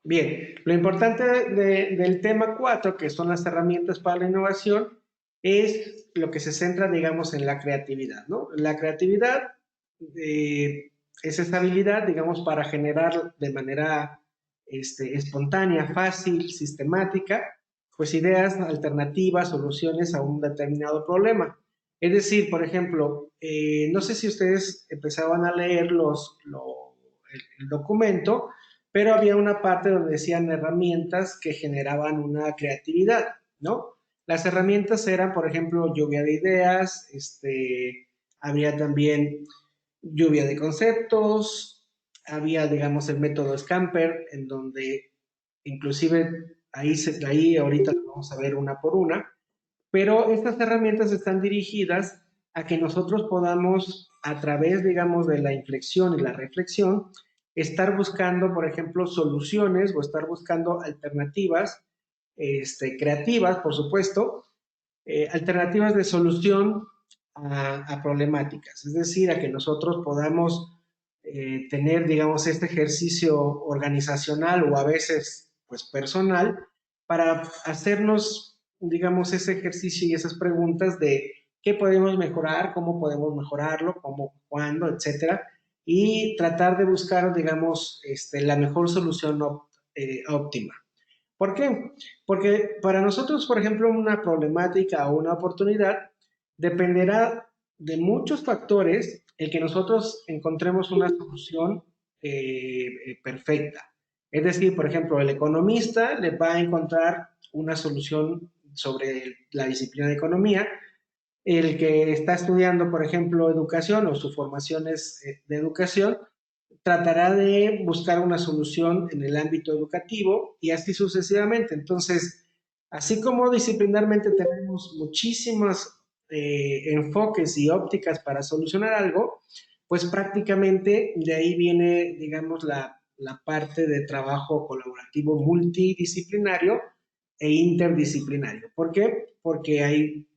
Bien, lo importante del tema 4, que son las herramientas para la innovación, es lo que se centra, digamos, en la creatividad, ¿no? La creatividad es esa habilidad, digamos, para generar de manera espontánea, fácil, sistemática, pues ideas alternativas, soluciones a un determinado problema. Es decir, por ejemplo, no sé si ustedes empezaban a leer el documento, pero había una parte donde decían herramientas que generaban una creatividad, ¿no? Las herramientas eran, por ejemplo, lluvia de ideas, había también lluvia de conceptos, había, digamos, el método Scamper, en donde inclusive ahí ahorita lo vamos a ver una por una, pero estas herramientas están dirigidas a que nosotros podamos, a través, digamos, de la inflexión y la reflexión, estar buscando, por ejemplo, soluciones o estar buscando alternativas creativas, por supuesto, alternativas de solución a problemáticas. Es decir, a que nosotros podamos tener, digamos, este ejercicio organizacional o a veces, pues, personal, para hacernos, digamos, ese ejercicio y esas preguntas de qué podemos mejorar, cómo podemos mejorarlo, cómo, cuándo, etcétera, y tratar de buscar, digamos, la mejor solución óptima. ¿Por qué? Porque para nosotros, por ejemplo, una problemática o una oportunidad dependerá de muchos factores el que nosotros encontremos una solución perfecta. Es decir, por ejemplo, el economista le va a encontrar una solución sobre la disciplina de economía. El que está estudiando, por ejemplo, educación o su formación es de educación, tratará de buscar una solución en el ámbito educativo y así sucesivamente. Entonces, así como disciplinarmente tenemos muchísimos enfoques y ópticas para solucionar algo, pues prácticamente de ahí viene, digamos, la parte de trabajo colaborativo multidisciplinario e interdisciplinario. ¿Por qué? Porque hay,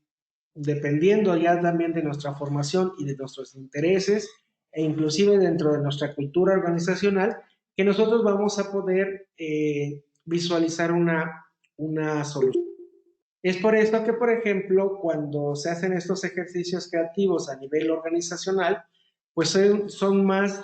dependiendo ya también de nuestra formación y de nuestros intereses, e inclusive dentro de nuestra cultura organizacional, que nosotros vamos a poder visualizar una solución. Es por esto que, por ejemplo, cuando se hacen estos ejercicios creativos a nivel organizacional, pues son más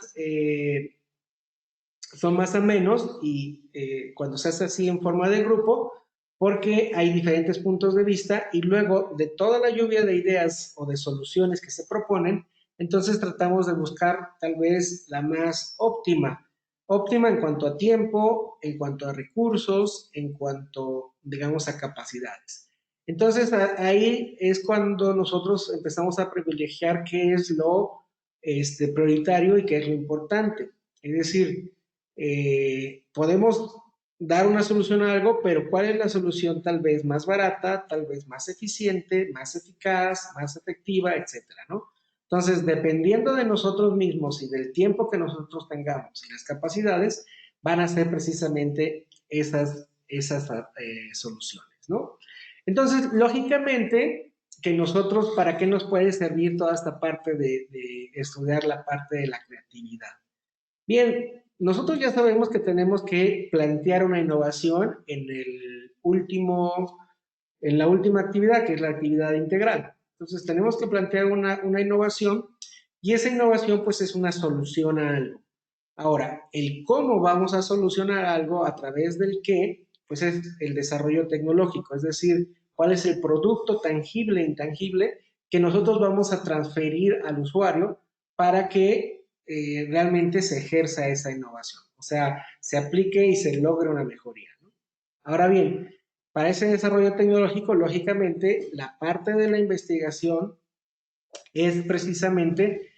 amenos y cuando se hace así en forma de grupo, porque hay diferentes puntos de vista y luego de toda la lluvia de ideas o de soluciones que se proponen, entonces tratamos de buscar tal vez la más óptima. Óptima en cuanto a tiempo, en cuanto a recursos, en cuanto, digamos, a capacidades. Entonces ahí es cuando nosotros empezamos a privilegiar qué es lo prioritario y qué es lo importante. Es decir, podemos dar una solución a algo, pero ¿cuál es la solución tal vez más barata, tal vez más eficiente, más eficaz, más efectiva, etcétera, ¿no? Entonces, dependiendo de nosotros mismos y del tiempo que nosotros tengamos y las capacidades, van a ser precisamente esas soluciones, ¿no? Entonces, lógicamente, que nosotros, ¿para qué nos puede servir toda esta parte de estudiar la parte de la creatividad? Bien, nosotros ya sabemos que tenemos que plantear una innovación en la última actividad, que es la actividad integral. Entonces, tenemos que plantear una innovación y esa innovación pues es una solución a algo. Ahora, el cómo vamos a solucionar algo a través del qué, pues es el desarrollo tecnológico, es decir, cuál es el producto tangible e intangible que nosotros vamos a transferir al usuario para que realmente se ejerza esa innovación, o sea, se aplique y se logre una mejoría, ¿no? Ahora bien, para ese desarrollo tecnológico, lógicamente, la parte de la investigación es precisamente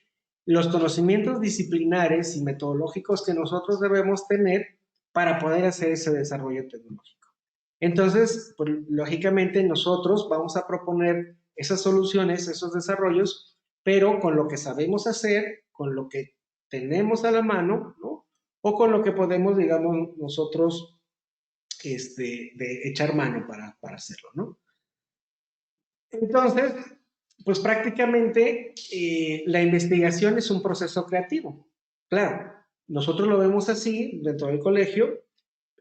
los conocimientos disciplinares y metodológicos que nosotros debemos tener para poder hacer ese desarrollo tecnológico. Entonces, pues, lógicamente nosotros vamos a proponer esas soluciones, esos desarrollos, pero con lo que sabemos hacer, con lo que tenemos a la mano, ¿no? O con lo que podemos, digamos, nosotros de echar mano para hacerlo, ¿no? Entonces, pues prácticamente la investigación es un proceso creativo. Claro, nosotros lo vemos así dentro del colegio,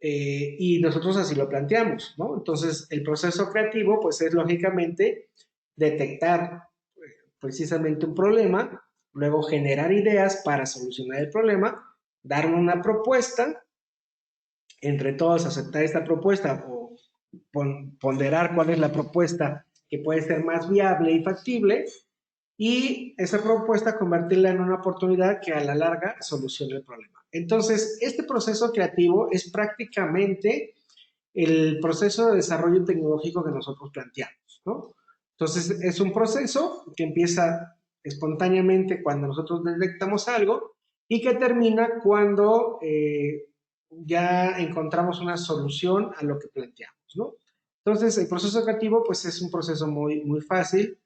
y nosotros así lo planteamos, ¿no? Entonces, el proceso creativo, pues es lógicamente detectar precisamente un problema, luego generar ideas para solucionar el problema, darle una propuesta, entre todos aceptar esta propuesta o ponderar cuál es la propuesta que puede ser más viable y factible, y esa propuesta convertirla en una oportunidad que a la larga solucione el problema. Entonces, este proceso creativo es prácticamente el proceso de desarrollo tecnológico que nosotros planteamos, ¿no? Entonces, es un proceso que empieza espontáneamente cuando nosotros detectamos algo y que termina cuando ya encontramos una solución a lo que planteamos, ¿no? Entonces, el proceso creativo, pues es un proceso muy, muy fácil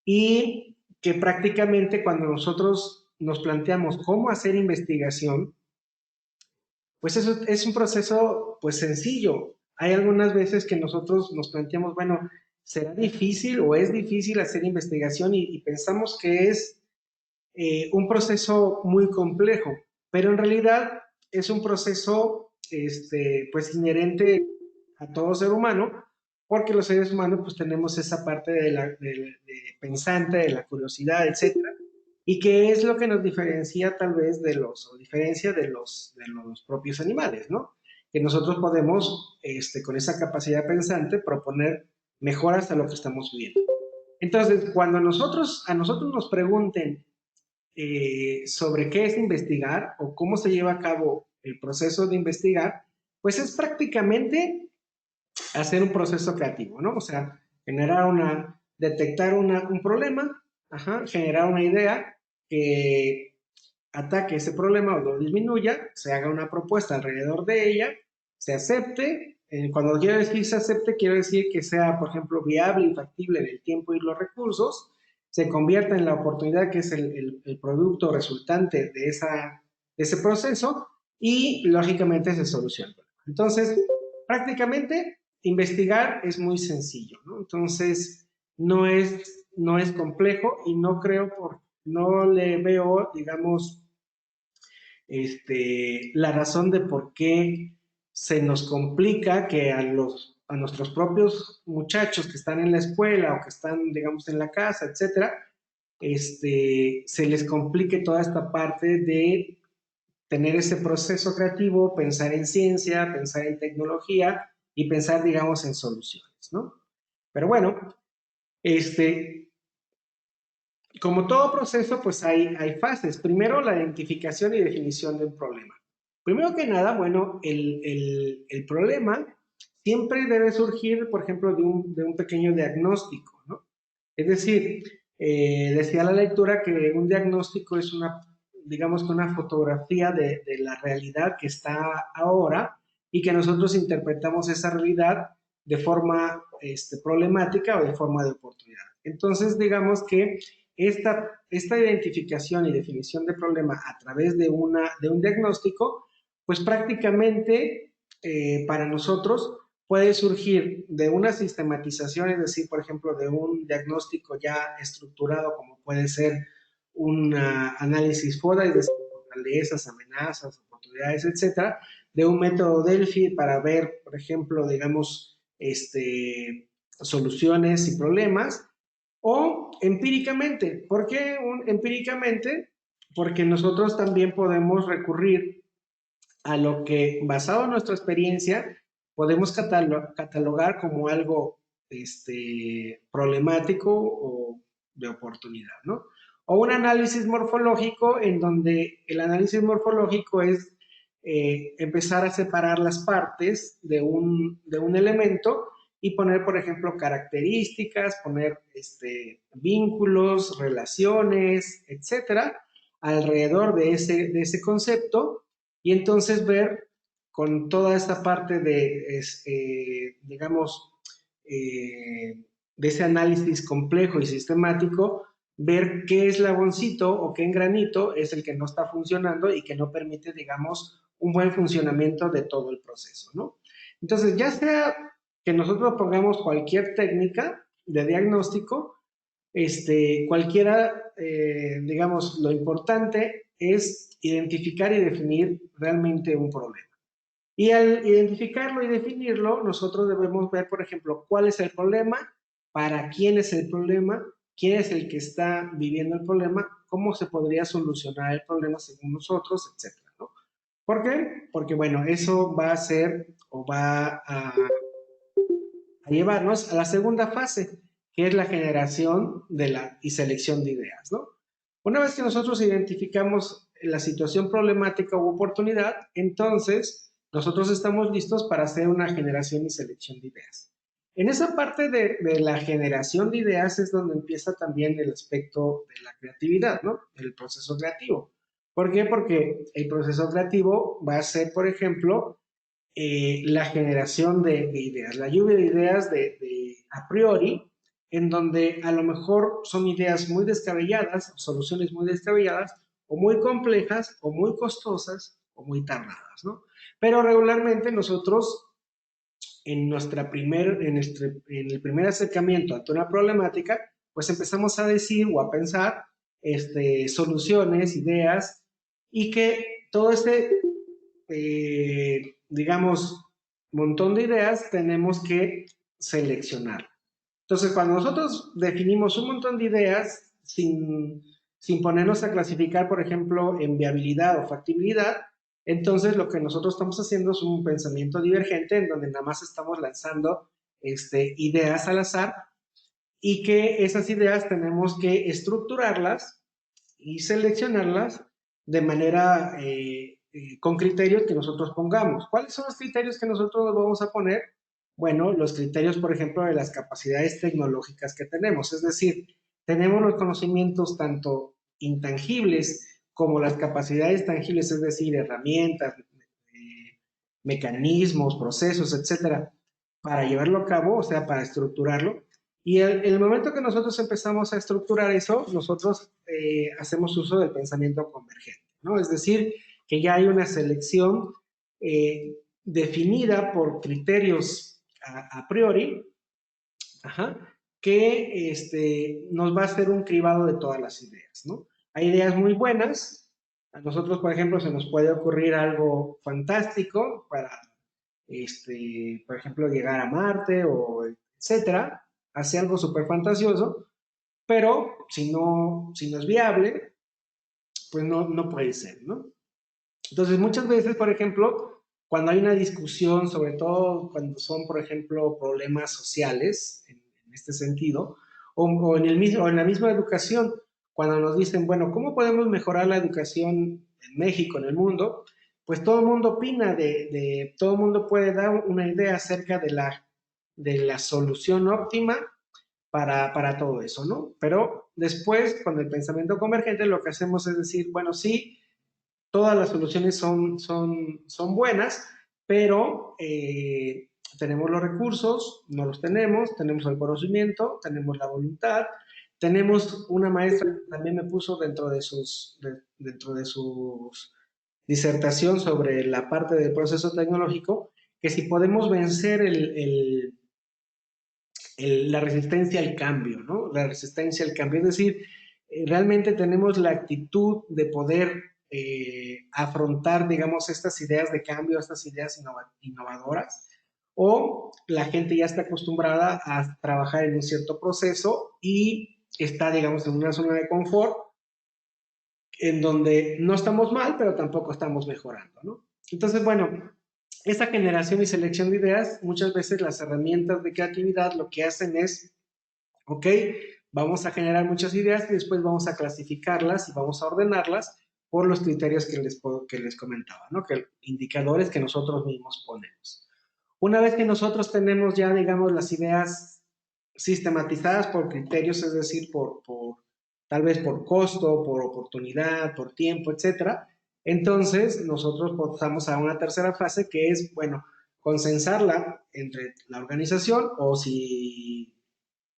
y que prácticamente cuando nosotros nos planteamos cómo hacer investigación, pues eso es un proceso pues sencillo. Hay algunas veces que nosotros nos planteamos, bueno, ¿será difícil o es difícil hacer investigación? Y pensamos que es un proceso muy complejo, pero en realidad es un proceso pues inherente a todo ser humano, porque los seres humanos pues tenemos esa parte de pensante, de la curiosidad, etcétera, y que es lo que nos diferencia tal vez o diferencia de los propios animales, ¿no? Que nosotros podemos, con esa capacidad pensante, proponer mejoras a lo que estamos viendo. Entonces, cuando a nosotros nos pregunten sobre qué es investigar o cómo se lleva a cabo el proceso de investigar, pues es prácticamente hacer un proceso creativo, ¿no? O sea, detectar un problema, ajá, generar una idea que ataque ese problema o lo disminuya, se haga una propuesta alrededor de ella, se acepte. Cuando quiero decir se acepte, quiero decir que sea, por ejemplo, viable y factible en el tiempo y los recursos, se convierta en la oportunidad que es el producto resultante de ese proceso y, lógicamente, se soluciona. Entonces, prácticamente, investigar es muy sencillo, ¿no? Entonces, no es complejo y no le veo, digamos, la razón de por qué se nos complica que a nuestros propios muchachos que están en la escuela o que están, digamos, en la casa, etcétera, se les complique toda esta parte de tener ese proceso creativo, pensar en ciencia, pensar en tecnología y pensar, digamos, en soluciones, ¿no? Pero bueno, este, como todo proceso, pues hay fases. Primero, la identificación y definición de un problema. Primero que nada, bueno, el problema siempre debe surgir, por ejemplo, de un pequeño diagnóstico, ¿no? Es decir, decía la lectura que un diagnóstico es digamos que una fotografía de la realidad que está ahora y que nosotros interpretamos esa realidad de forma problemática o de forma de oportunidad. Entonces, digamos que esta identificación y definición de problema a través de un diagnóstico, pues prácticamente para nosotros puede surgir de una sistematización, es decir, por ejemplo, de un diagnóstico ya estructurado, como puede ser un análisis FODA, es decir, fortalezas, amenazas, oportunidades, etcétera, de un método Delphi para ver, por ejemplo, digamos, soluciones y problemas, o empíricamente. ¿Por qué empíricamente? Porque nosotros también podemos recurrir a lo que, basado en nuestra experiencia, podemos catalogar como algo problemático o de oportunidad, ¿no? O un análisis morfológico en donde el análisis morfológico es empezar a separar las partes de un elemento y poner, por ejemplo, características, poner vínculos, relaciones, etcétera, alrededor de ese concepto y entonces ver con toda esta parte digamos, de ese análisis complejo y sistemático, ver qué eslaboncito o qué engranito es el que no está funcionando y que no permite, digamos, un buen funcionamiento de todo el proceso, ¿no? Entonces, ya sea que nosotros pongamos cualquier técnica de diagnóstico, cualquiera, digamos, lo importante es identificar y definir realmente un problema. Y al identificarlo y definirlo, nosotros debemos ver, por ejemplo, cuál es el problema, para quién es el problema, quién es el que está viviendo el problema, cómo se podría solucionar el problema según nosotros, etcétera, ¿no? ¿Por qué? Porque, bueno, eso va a ser o va a llevarnos a la segunda fase, que es la generación y selección de ideas, ¿no? Una vez que nosotros identificamos la situación problemática u oportunidad, entonces nosotros estamos listos para hacer una generación y selección de ideas. En esa parte de la generación de ideas es donde empieza también el aspecto de la creatividad, ¿no? El proceso creativo. ¿Por qué? Porque el proceso creativo va a ser, por ejemplo, la generación de ideas, la lluvia de ideas a priori, en donde a lo mejor son ideas muy descabelladas, soluciones muy descabelladas, o muy complejas, o muy costosas, o muy tardadas, ¿no? Pero regularmente nosotros, en el primer acercamiento a una problemática, pues empezamos a decir o a pensar soluciones, ideas, y que todo digamos, montón de ideas, tenemos que seleccionar. Entonces, cuando nosotros definimos un montón de ideas sin ponernos a clasificar, por ejemplo, en viabilidad o factibilidad, entonces lo que nosotros estamos haciendo es un pensamiento divergente en donde nada más estamos lanzando ideas al azar y que esas ideas tenemos que estructurarlas y seleccionarlas de manera con criterios que nosotros pongamos. ¿Cuáles son los criterios que nosotros vamos a poner? Bueno, los criterios, por ejemplo, de las capacidades tecnológicas que tenemos, es decir, tenemos los conocimientos tanto intangibles como las capacidades tangibles, es decir, herramientas, mecanismos, procesos, etcétera, para llevarlo a cabo, o sea, para estructurarlo. Y en el momento que nosotros empezamos a estructurar eso, nosotros hacemos uso del pensamiento convergente, ¿no? Es decir, que ya hay una selección definida por criterios a priori, ajá, que nos va a hacer un cribado de todas las ideas, ¿no? Hay ideas muy buenas. A nosotros, por ejemplo, se nos puede ocurrir algo fantástico para por ejemplo, llegar a Marte o etcétera, hace algo súper fantasioso, pero si no es viable, pues no puede ser, ¿no? Entonces, muchas veces, por ejemplo, cuando hay una discusión, sobre todo cuando son, por ejemplo, problemas sociales, en este sentido, o en la misma educación, cuando nos dicen, bueno, ¿cómo podemos mejorar la educación en México, en el mundo? Pues todo el mundo opina, todo el mundo puede dar una idea acerca de la solución óptima para todo eso, ¿no? Pero después, con el pensamiento convergente, lo que hacemos es decir, bueno, sí, todas las soluciones son buenas, pero tenemos los recursos, no los tenemos el conocimiento, tenemos la voluntad, tenemos una maestra que también me puso dentro de sus disertación sobre la parte del proceso tecnológico, que si podemos vencer la resistencia al cambio, ¿no? La resistencia al cambio, es decir, realmente tenemos la actitud de poder afrontar, digamos, estas ideas de cambio, estas ideas innovadoras, o la gente ya está acostumbrada a trabajar en un cierto proceso y está, digamos, en una zona de confort en donde no estamos mal, pero tampoco estamos mejorando, ¿no? Entonces, bueno, esa generación y selección de ideas, muchas veces las herramientas de creatividad lo que hacen es, ok, vamos a generar muchas ideas y después vamos a clasificarlas y vamos a ordenarlas por los criterios que les comentaba, ¿no? Que indicadores que nosotros mismos ponemos. Una vez que nosotros tenemos ya, digamos, las ideas sistematizadas por criterios, es decir, tal vez por costo, por oportunidad, por tiempo, etcétera, entonces nosotros pasamos a una tercera fase que es, bueno, consensarla entre la organización o si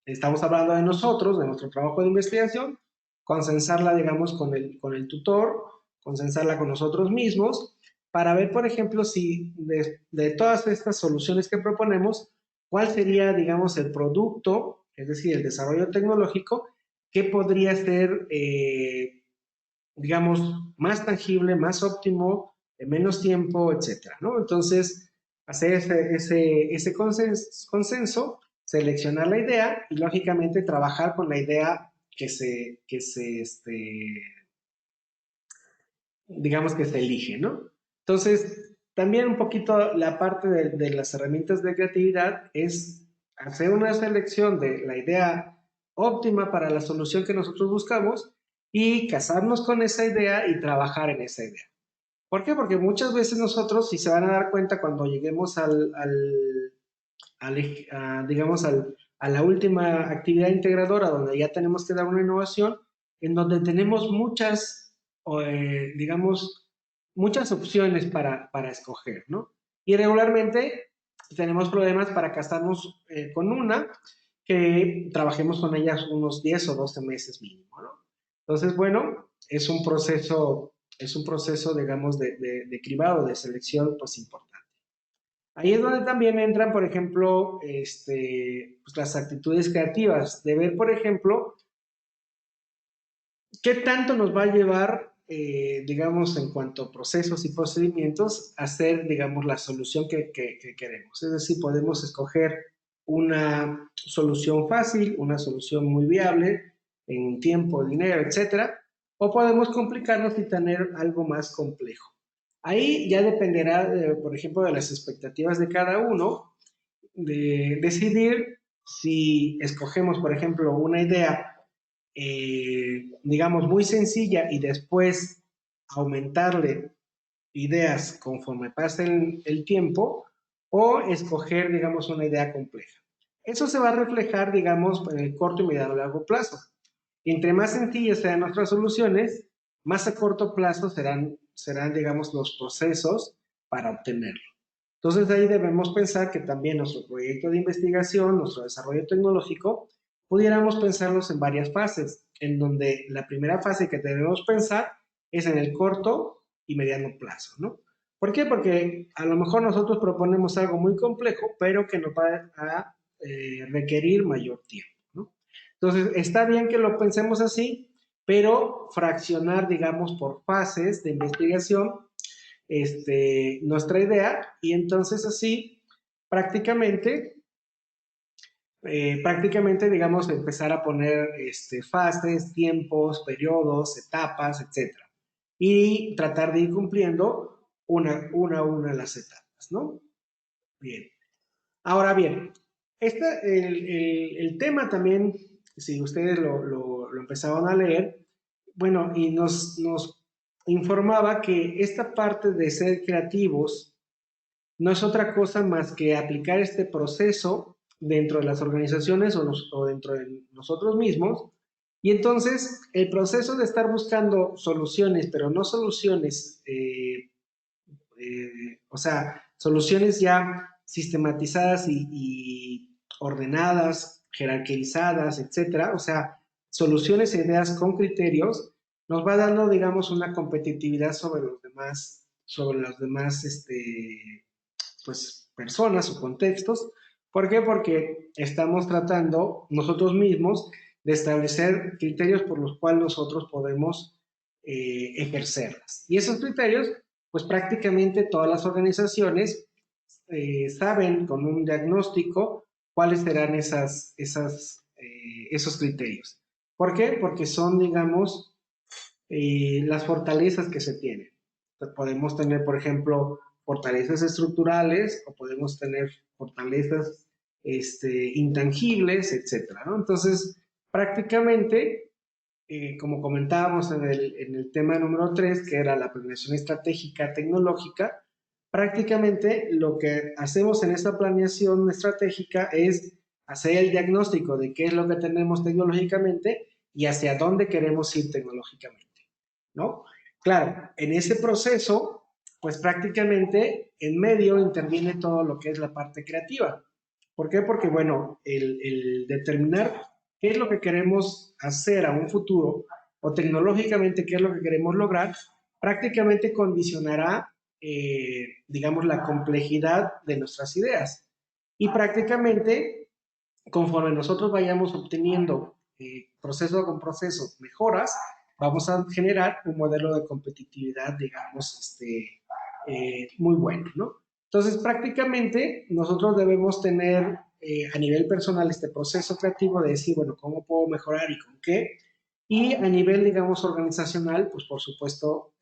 estamos hablando de nosotros, de nuestro trabajo de investigación, consensarla, digamos, con el tutor, consensarla con nosotros mismos, para ver, por ejemplo, si de todas estas soluciones que proponemos, cuál sería, digamos, el producto, es decir, el desarrollo tecnológico, que podría ser, digamos, más tangible, más óptimo, en menos tiempo, etcétera, ¿no? Entonces, hacer ese consenso, seleccionar la idea y, lógicamente, trabajar con la idea digamos que se elige, ¿no? Entonces, también un poquito la parte de las herramientas de creatividad es hacer una selección de la idea óptima para la solución que nosotros buscamos y casarnos con esa idea y trabajar en esa idea. ¿Por qué? Porque muchas veces nosotros, si se van a dar cuenta cuando lleguemos digamos, a la última actividad integradora, donde ya tenemos que dar una innovación, en donde tenemos digamos, muchas opciones para escoger, ¿no? Y regularmente tenemos problemas para casarnos con una que trabajemos con ellas unos 10 o 12 meses mínimo, ¿no? Entonces, bueno, es un proceso, digamos, de cribado, de selección, pues importante. Ahí es donde también entran, por ejemplo, pues las actitudes creativas, de ver, por ejemplo, qué tanto nos va a llevar, digamos, en cuanto a procesos y procedimientos, a hacer, digamos, la solución que queremos. Es decir, podemos escoger una solución fácil, una solución muy viable en tiempo, dinero, etcétera, o podemos complicarnos y tener algo más complejo. Ahí ya dependerá, por ejemplo, de las expectativas de cada uno, de decidir si escogemos, por ejemplo, una idea, digamos, muy sencilla y después aumentarle ideas conforme pase el tiempo, o escoger, digamos, una idea compleja. Eso se va a reflejar, digamos, en el corto y mediano largo plazo. Y entre más sencillas sean nuestras soluciones, más a corto plazo serán, digamos, los procesos para obtenerlo. Entonces, de ahí debemos pensar que también nuestro proyecto de investigación, nuestro desarrollo tecnológico, pudiéramos pensarlos en varias fases, en donde la primera fase que debemos pensar es en el corto y mediano plazo, ¿no? ¿Por qué? Porque a lo mejor nosotros proponemos algo muy complejo, pero que nos va a requerir mayor tiempo, ¿no? Entonces, está bien que lo pensemos así, pero fraccionar, digamos, por fases de investigación nuestra idea, y entonces así prácticamente, digamos, empezar a poner fases, tiempos, periodos, etapas, etcétera. Y tratar de ir cumpliendo a una las etapas, ¿no? Bien. Ahora bien, el tema también, si ustedes lo empezaban a leer, bueno, y nos informaba que esta parte de ser creativos no es otra cosa más que aplicar este proceso dentro de las organizaciones o dentro de nosotros mismos. Y entonces el proceso de estar buscando soluciones, pero no soluciones, o sea, soluciones ya sistematizadas y ordenadas, jerarquizadas, etcétera, o sea, soluciones e ideas con criterios, nos va dando, digamos, una competitividad sobre los demás, pues, personas o contextos. ¿Por qué? Porque estamos tratando nosotros mismos de establecer criterios por los cuales nosotros podemos ejercerlas. Y esos criterios, pues prácticamente todas las organizaciones saben con un diagnóstico cuáles serán esos criterios. ¿Por qué? Porque son, digamos, las fortalezas que se tienen. Podemos tener, por ejemplo, fortalezas estructurales o podemos tener fortalezas intangibles, etcétera, ¿no? Entonces, prácticamente, como comentábamos en el tema número 3, que era la planeación estratégica tecnológica, prácticamente lo que hacemos en esta planeación estratégica es hacer el diagnóstico de qué es lo que tenemos tecnológicamente y hacia dónde queremos ir tecnológicamente, ¿no? Claro, en ese proceso, pues prácticamente en medio interviene todo lo que es la parte creativa. ¿Por qué? Porque, bueno, el determinar qué es lo que queremos hacer a un futuro o tecnológicamente qué es lo que queremos lograr, prácticamente condicionará, digamos, la complejidad de nuestras ideas. Y prácticamente, conforme nosotros vayamos obteniendo proceso con proceso mejoras, vamos a generar un modelo de competitividad, digamos, muy bueno, ¿no? Entonces, prácticamente nosotros debemos tener a nivel personal este proceso creativo de decir, bueno, ¿cómo puedo mejorar y con qué? Y a nivel, digamos, organizacional, pues por supuesto,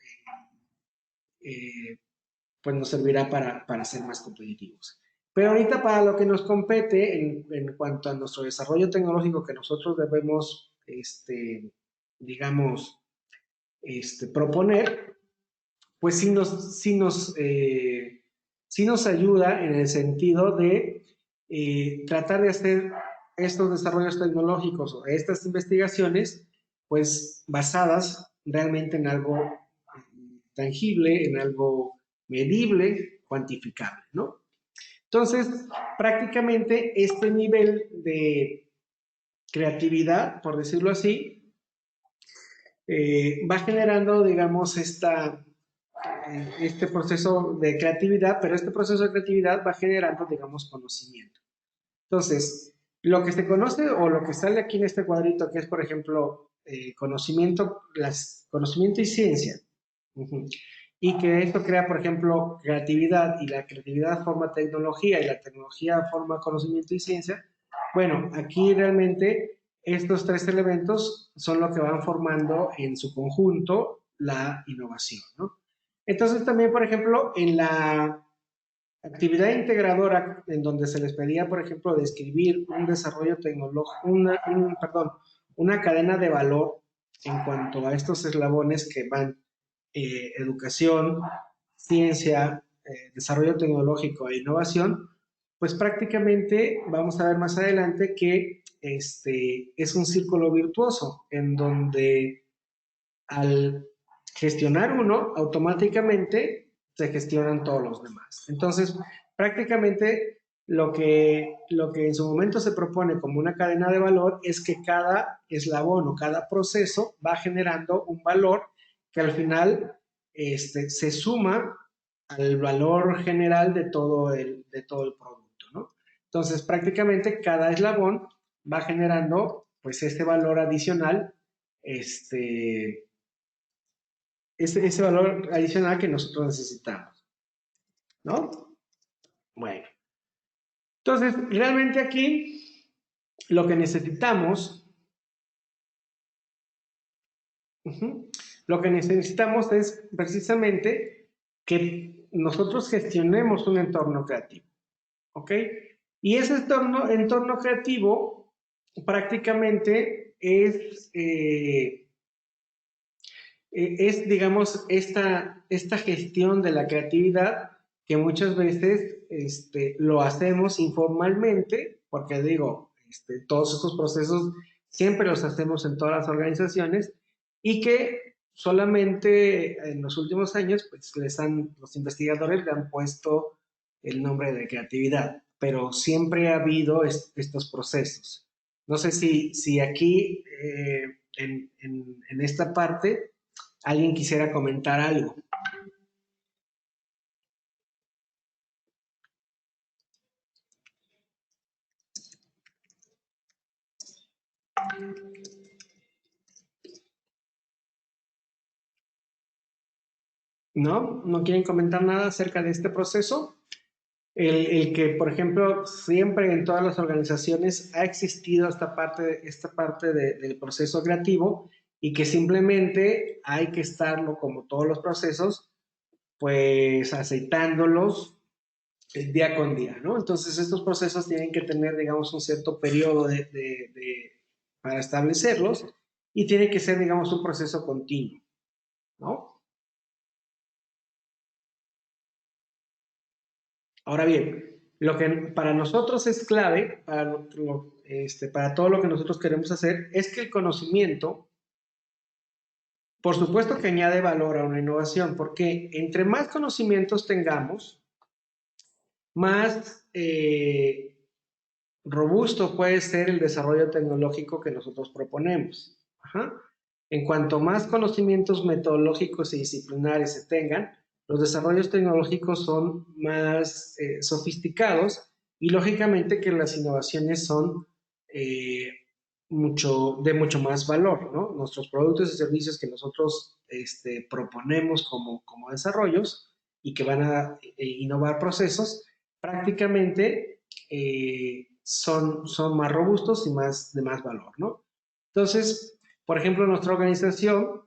eh, pues nos servirá para ser más competitivos. Pero ahorita para lo que nos compete en cuanto a nuestro desarrollo tecnológico que nosotros debemos, digamos, proponer, pues sí nos ayuda en el sentido de tratar de hacer estos desarrollos tecnológicos o estas investigaciones, pues basadas realmente en algo tangible, en algo medible, cuantificable, ¿no? Entonces, prácticamente este nivel de creatividad, por decirlo así, va generando, digamos, este proceso de creatividad, pero este proceso de creatividad va generando, digamos, conocimiento. Entonces, lo que se conoce o lo que sale aquí en este cuadrito, que es, por ejemplo, conocimiento y ciencia, y que esto crea, por ejemplo, creatividad, y la creatividad forma tecnología, y la tecnología forma conocimiento y ciencia. Bueno, aquí realmente estos tres elementos son lo que van formando en su conjunto la innovación, ¿no? Entonces también, por ejemplo, en la actividad integradora, en donde se les pedía, por ejemplo, describir un desarrollo tecnológico, una cadena de valor en cuanto a estos eslabones que van educación, ciencia, desarrollo tecnológico e innovación, pues prácticamente vamos a ver más adelante que es un círculo virtuoso en donde al gestionar uno, automáticamente se gestionan todos los demás. Entonces, prácticamente lo que en su momento se propone como una cadena de valor es que cada eslabón o cada proceso va generando un valor que al final se suma al valor general de todo el producto, ¿no? Entonces, prácticamente cada eslabón va generando pues este valor adicional, ese valor adicional que nosotros necesitamos, ¿no? Bueno, entonces, realmente aquí lo que necesitamos, lo que necesitamos es precisamente que nosotros gestionemos un entorno creativo, ¿ok? Y ese entorno creativo prácticamente digamos, esta gestión de la creatividad que muchas veces lo hacemos informalmente, porque digo, todos estos procesos siempre los hacemos en todas las organizaciones y que solamente en los últimos años, pues los investigadores le han puesto el nombre de creatividad, pero siempre ha habido estos procesos. No sé si aquí, en esta parte, alguien quisiera comentar algo. ¿No? ¿No quieren comentar nada acerca de este proceso? El que, por ejemplo, siempre en todas las organizaciones ha existido esta parte del proceso creativo y que simplemente hay que estarlo, como todos los procesos, pues aceitándolos día con día, ¿no? Entonces estos procesos tienen que tener, digamos, un cierto periodo para establecerlos y tiene que ser, digamos, un proceso continuo, ¿no? Ahora bien, lo que para nosotros es clave, para todo lo que nosotros queremos hacer, es que el conocimiento, por supuesto que añade valor a una innovación, porque entre más conocimientos tengamos, más robusto puede ser el desarrollo tecnológico que nosotros proponemos. Ajá. En cuanto más conocimientos metodológicos y disciplinares se tengan, los desarrollos tecnológicos son más sofisticados y lógicamente que las innovaciones son eh, de mucho más valor, ¿no? Nuestros productos y servicios que nosotros proponemos como desarrollos y que van a innovar procesos, prácticamente son más robustos y de más valor, ¿no? Entonces, por ejemplo, en nuestra organización,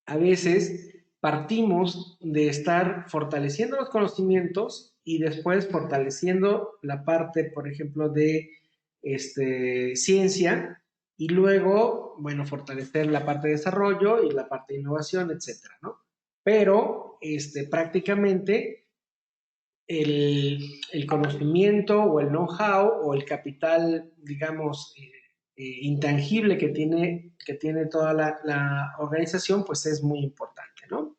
a veces partimos de estar fortaleciendo los conocimientos y después fortaleciendo la parte, por ejemplo, de ciencia y luego, bueno, fortalecer la parte de desarrollo y la parte de innovación, etcétera, ¿no? Pero prácticamente el conocimiento o el know-how o el capital, digamos, intangible que tiene toda la organización, pues es muy importante, ¿no?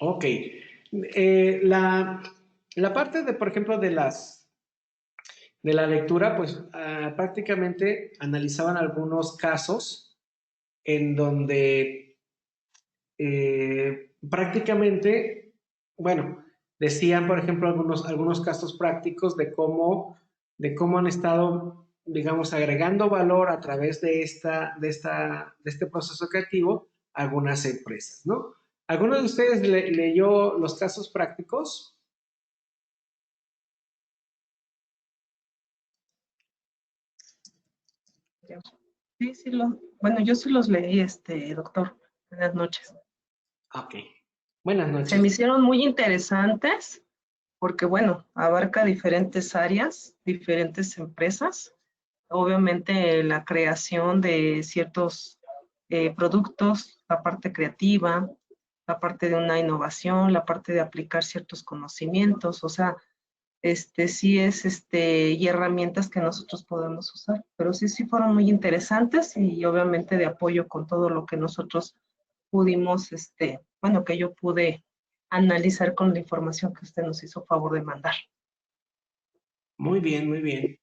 Ok. La parte de, por ejemplo, de la lectura, pues prácticamente analizaban algunos casos en donde prácticamente, bueno, decían, por ejemplo, algunos casos prácticos de cómo han estado, digamos, agregando valor a través de este proceso creativo a algunas empresas, ¿no? ¿Alguno de ustedes leyó los casos prácticos? Sí, sí, bueno, yo sí los leí, doctor. Buenas noches. Ok. Buenas Se me noches. hicieron muy interesantes porque, bueno, abarca diferentes áreas, diferentes empresas. Obviamente la creación de ciertos productos, la parte creativa, la parte de una innovación, la parte de aplicar ciertos conocimientos, o sea, sí es, y herramientas que nosotros podemos usar, pero sí, sí fueron muy interesantes y obviamente de apoyo con todo lo que nosotros pudimos, bueno, que yo pude analizar con la información que usted nos hizo favor de mandar. Muy bien, muy bien.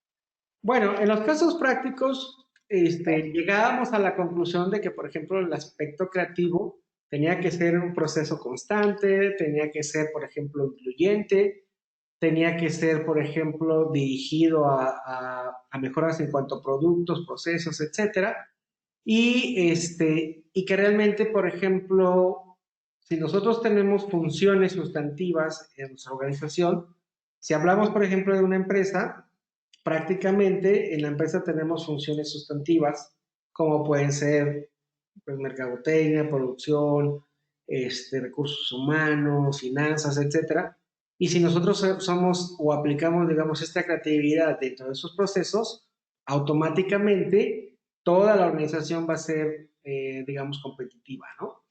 Bueno, en los casos prácticos, llegábamos a la conclusión de que, por ejemplo, el aspecto creativo tenía que ser un proceso constante, tenía que ser, por ejemplo, incluyente, tenía que ser, por ejemplo, dirigido a mejoras en cuanto a productos, procesos, etcétera. Y que realmente, por ejemplo, si nosotros tenemos funciones sustantivas en nuestra organización, si hablamos, por ejemplo, de una empresa, prácticamente en la empresa tenemos funciones sustantivas, como pueden ser pues, mercadotecnia, producción, recursos humanos, finanzas, etcétera. Y si nosotros somos o aplicamos, digamos, esta creatividad dentro de esos procesos, automáticamente toda la organización va a ser, digamos, competitiva, ¿no?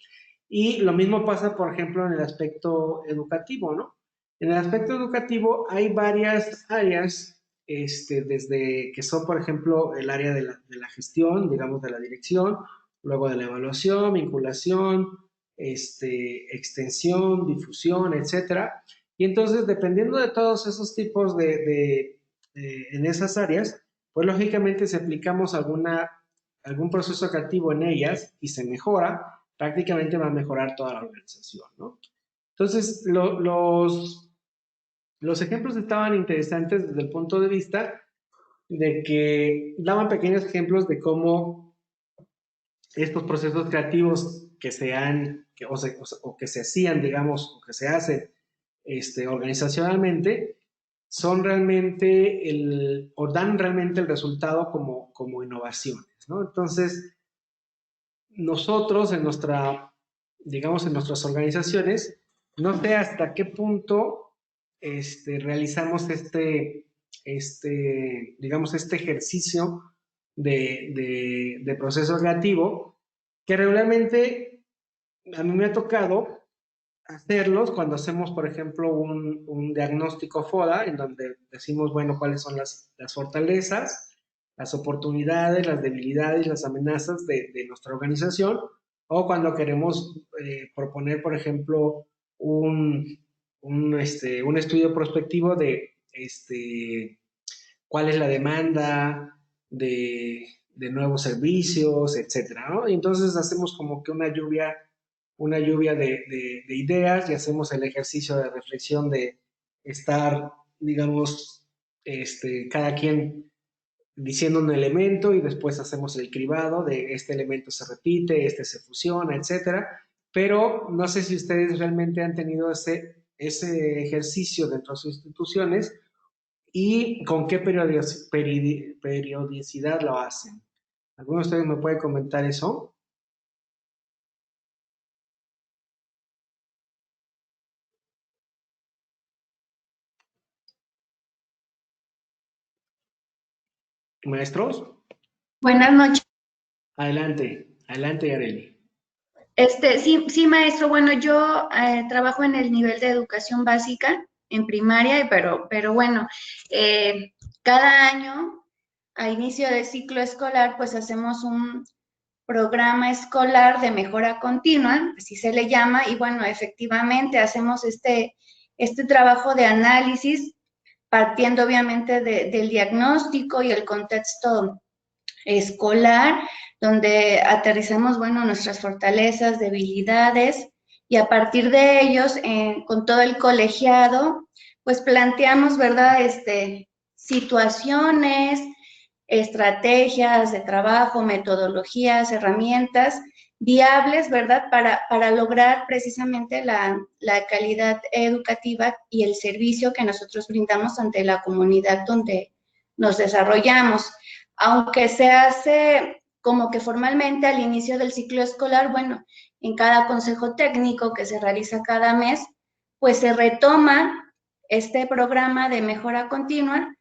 Y lo mismo pasa, por ejemplo, en el aspecto educativo, ¿no? En el aspecto educativo hay varias áreas, desde que son, por ejemplo, el área de la gestión, digamos, de la dirección, luego de la evaluación, vinculación, extensión, difusión, etcétera. Y entonces, dependiendo de todos esos tipos en esas áreas, pues lógicamente si aplicamos algún proceso creativo en ellas y se mejora, prácticamente va a mejorar toda la organización, ¿no? Entonces, los ejemplos estaban interesantes desde el punto de vista de que daban pequeños ejemplos de cómo estos procesos creativos que se han, o que se hacían, digamos, o que se hacen organizacionalmente, son realmente o dan realmente el resultado como innovaciones, ¿no? Entonces, nosotros digamos, en nuestras organizaciones, no sé hasta qué punto realizamos digamos, este ejercicio de proceso creativo, que regularmente a mí me ha tocado hacerlos cuando hacemos, por ejemplo, un diagnóstico FODA, en donde decimos, bueno, cuáles son las fortalezas, las oportunidades, las debilidades, las amenazas de nuestra organización, o cuando queremos proponer, por ejemplo, un estudio prospectivo de cuál es la demanda de nuevos servicios, etcétera, ¿no? Y entonces hacemos como que una lluvia de ideas y hacemos el ejercicio de reflexión de estar, digamos, cada quien diciendo un elemento y después hacemos el cribado de este elemento se repite, este se fusiona, etcétera. Pero no sé si ustedes realmente han tenido ese ejercicio dentro de sus instituciones y con qué periodicidad lo hacen. ¿Alguno de ustedes me puede comentar eso? Maestros, Buenas noches. adelante, adelante, Yareli. Sí, sí, maestro. Bueno, yo trabajo en el nivel de educación básica, en primaria, pero bueno, cada año, a inicio del ciclo escolar, pues hacemos un programa escolar de mejora continua, así se le llama, y bueno, efectivamente hacemos este trabajo de análisis, partiendo obviamente del diagnóstico y el contexto escolar, donde aterrizamos, bueno, nuestras fortalezas, debilidades, y a partir de ellos, con todo el colegiado, pues planteamos, ¿verdad? Situaciones, estrategias de trabajo, metodologías, herramientas viables, ¿verdad? Para lograr precisamente la calidad educativa y el servicio que nosotros brindamos ante la comunidad donde nos desarrollamos. Aunque se hace como que formalmente al inicio del ciclo escolar, bueno, en cada consejo técnico que se realiza cada mes, pues se retoma este programa de mejora continua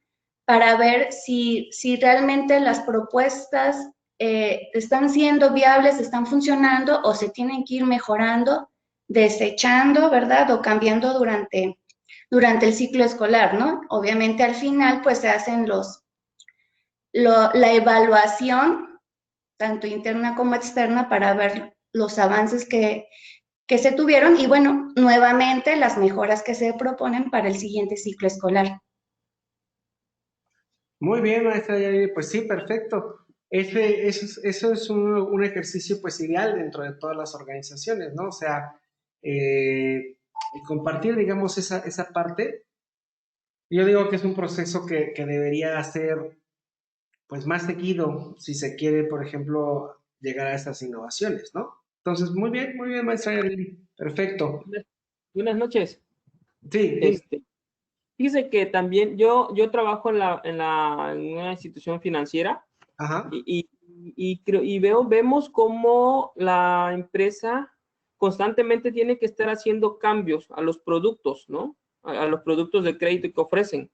para ver si realmente las propuestas están siendo viables, están funcionando o se tienen que ir mejorando, desechando, ¿verdad? O cambiando durante el ciclo escolar, ¿no? Obviamente al final pues se hacen la evaluación, tanto interna como externa, para ver los avances que se tuvieron y, bueno, nuevamente las mejoras que se proponen para el siguiente ciclo escolar. Muy bien, maestra Yareli, pues sí, perfecto. Eso es un ejercicio pues ideal dentro de todas las organizaciones, ¿no? O sea, y compartir, digamos, esa parte. Yo digo que es un proceso que debería ser pues más seguido si se quiere, por ejemplo, llegar a estas innovaciones, ¿no? Entonces, muy bien, maestra Yareli. Perfecto. Buenas noches. Sí, dime. Fíjese que también yo trabajo en una institución financiera Ajá. vemos cómo la empresa constantemente tiene que estar haciendo cambios a los productos, ¿no? A los productos de crédito que ofrecen.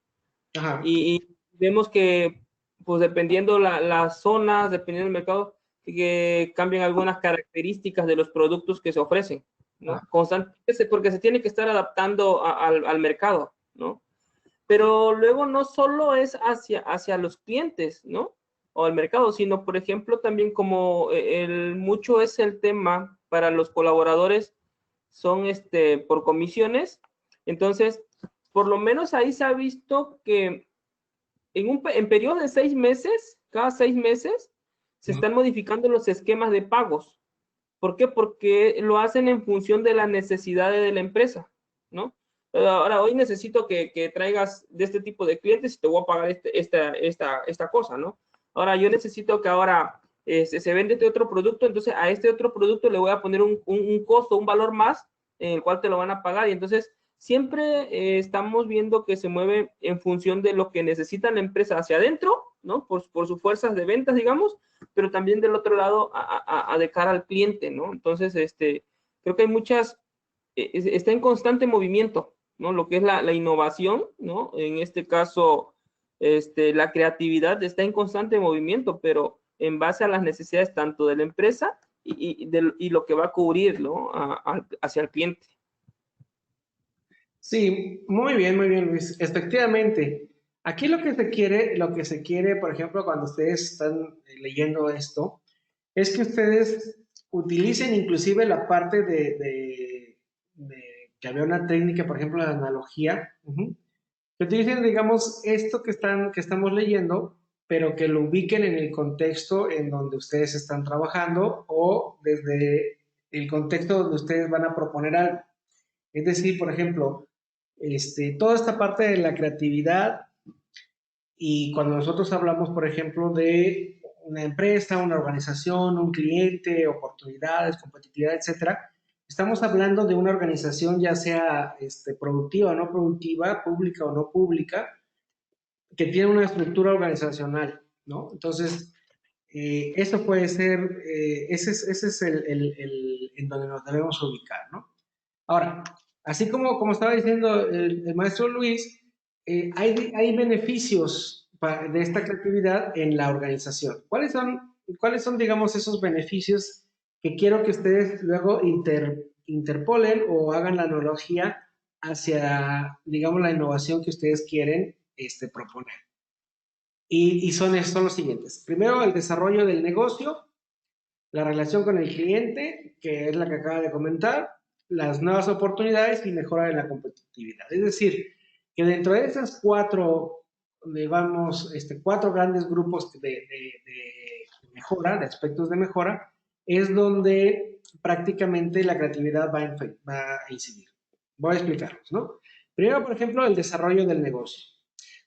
Ajá. Y vemos que, pues dependiendo las zonas, dependiendo del mercado, que cambian algunas características de los productos que se ofrecen, ¿no? Constantemente, porque se tiene que estar adaptando al mercado, ¿no? Pero luego no solo es hacia los clientes, ¿no? O al mercado, sino, por ejemplo, también como mucho es el tema para los colaboradores, son por comisiones. Entonces, por lo menos ahí se ha visto que en periodo de 6 meses, cada 6 meses, se están modificando los esquemas de pagos. ¿Por qué? Porque lo hacen en función de las necesidades de la empresa, ¿no? Ahora, hoy necesito que traigas de este tipo de clientes y te voy a pagar esta cosa, ¿no? Ahora, yo necesito que ahora se vende este otro producto, entonces a este otro producto le voy a poner un costo, un valor más, en el cual te lo van a pagar. Y entonces, siempre estamos viendo que se mueve en función de lo que necesita la empresa hacia adentro, ¿no? Por sus fuerzas de ventas, digamos, pero también del otro lado de cara al cliente, ¿no? Entonces, creo que hay muchas, está en constante movimiento, ¿no? Lo que es la innovación, ¿no? En este caso, la creatividad está en constante movimiento, pero en base a las necesidades tanto de la empresa y lo que va a cubrir, ¿no? Hacia el cliente. Sí, muy bien, Luis. Efectivamente, aquí lo que se quiere, por ejemplo, cuando ustedes están leyendo esto, es que ustedes utilicen inclusive la parte que había una técnica, por ejemplo, de analogía, que utilicen, digamos, esto que estamos leyendo, pero que lo ubiquen en el contexto en donde ustedes están trabajando o desde el contexto donde ustedes van a proponer algo. Es decir, por ejemplo, toda esta parte de la creatividad Y cuando nosotros hablamos, por ejemplo, de una empresa, una organización, un cliente, oportunidades, competitividad, etcétera, estamos hablando de una organización ya sea productiva o no productiva, pública o no pública, que tiene una estructura organizacional, ¿no? Entonces, eso puede ser, ese es en donde nos debemos ubicar, ¿no? Ahora, así como estaba diciendo el maestro Luis, hay beneficios de esta creatividad en la organización. ¿Cuáles son, digamos, esos beneficios que quiero que ustedes luego interpolen o hagan la analogía hacia, digamos, la innovación que ustedes quieren proponer? Y son los siguientes. Primero, el desarrollo del negocio, la relación con el cliente, que es la que acaba de comentar, las nuevas oportunidades y mejora de la competitividad. Es decir, que dentro de esas cuatro, digamos, cuatro grandes grupos de mejora, de aspectos de mejora, es donde prácticamente la creatividad va a incidir. Voy a explicarlos, ¿no? Primero, por ejemplo, el desarrollo del negocio.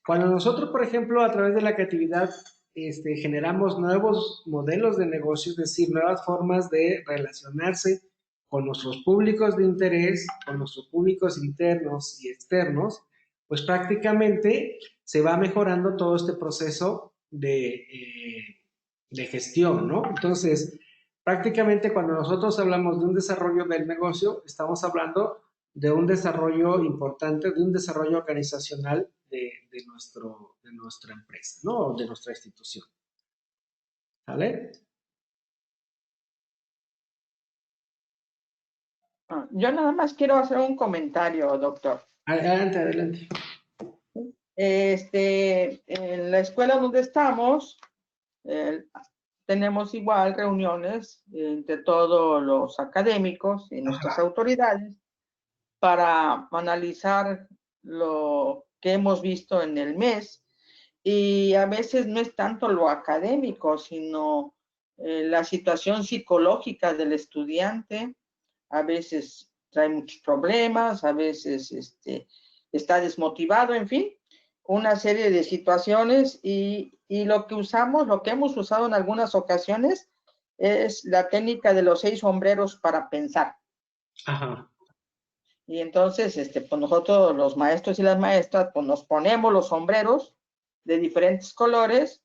Cuando nosotros, por ejemplo, a través de la creatividad generamos nuevos modelos de negocio, es decir, nuevas formas de relacionarse con nuestros públicos de interés, con nuestros públicos internos y externos, pues prácticamente se va mejorando todo este proceso de gestión, ¿no? Entonces, prácticamente cuando nosotros hablamos de un desarrollo del negocio, estamos hablando de un desarrollo importante, de un desarrollo organizacional de nuestra empresa, ¿no? De nuestra institución. ¿Vale? Yo nada más quiero hacer un comentario, doctor. Adelante, adelante. En la escuela donde estamos, tenemos igual reuniones entre todos los académicos y nuestras autoridades para analizar lo que hemos visto en el mes, y a veces no es tanto lo académico, sino la situación psicológica del estudiante. A veces trae muchos problemas, a veces está desmotivado, en fin, una serie de situaciones, y lo que hemos usado en algunas ocasiones es la técnica de los 6 sombreros para pensar. Ajá. Y entonces, pues nosotros, los maestros y las maestras, pues nos ponemos los sombreros de diferentes colores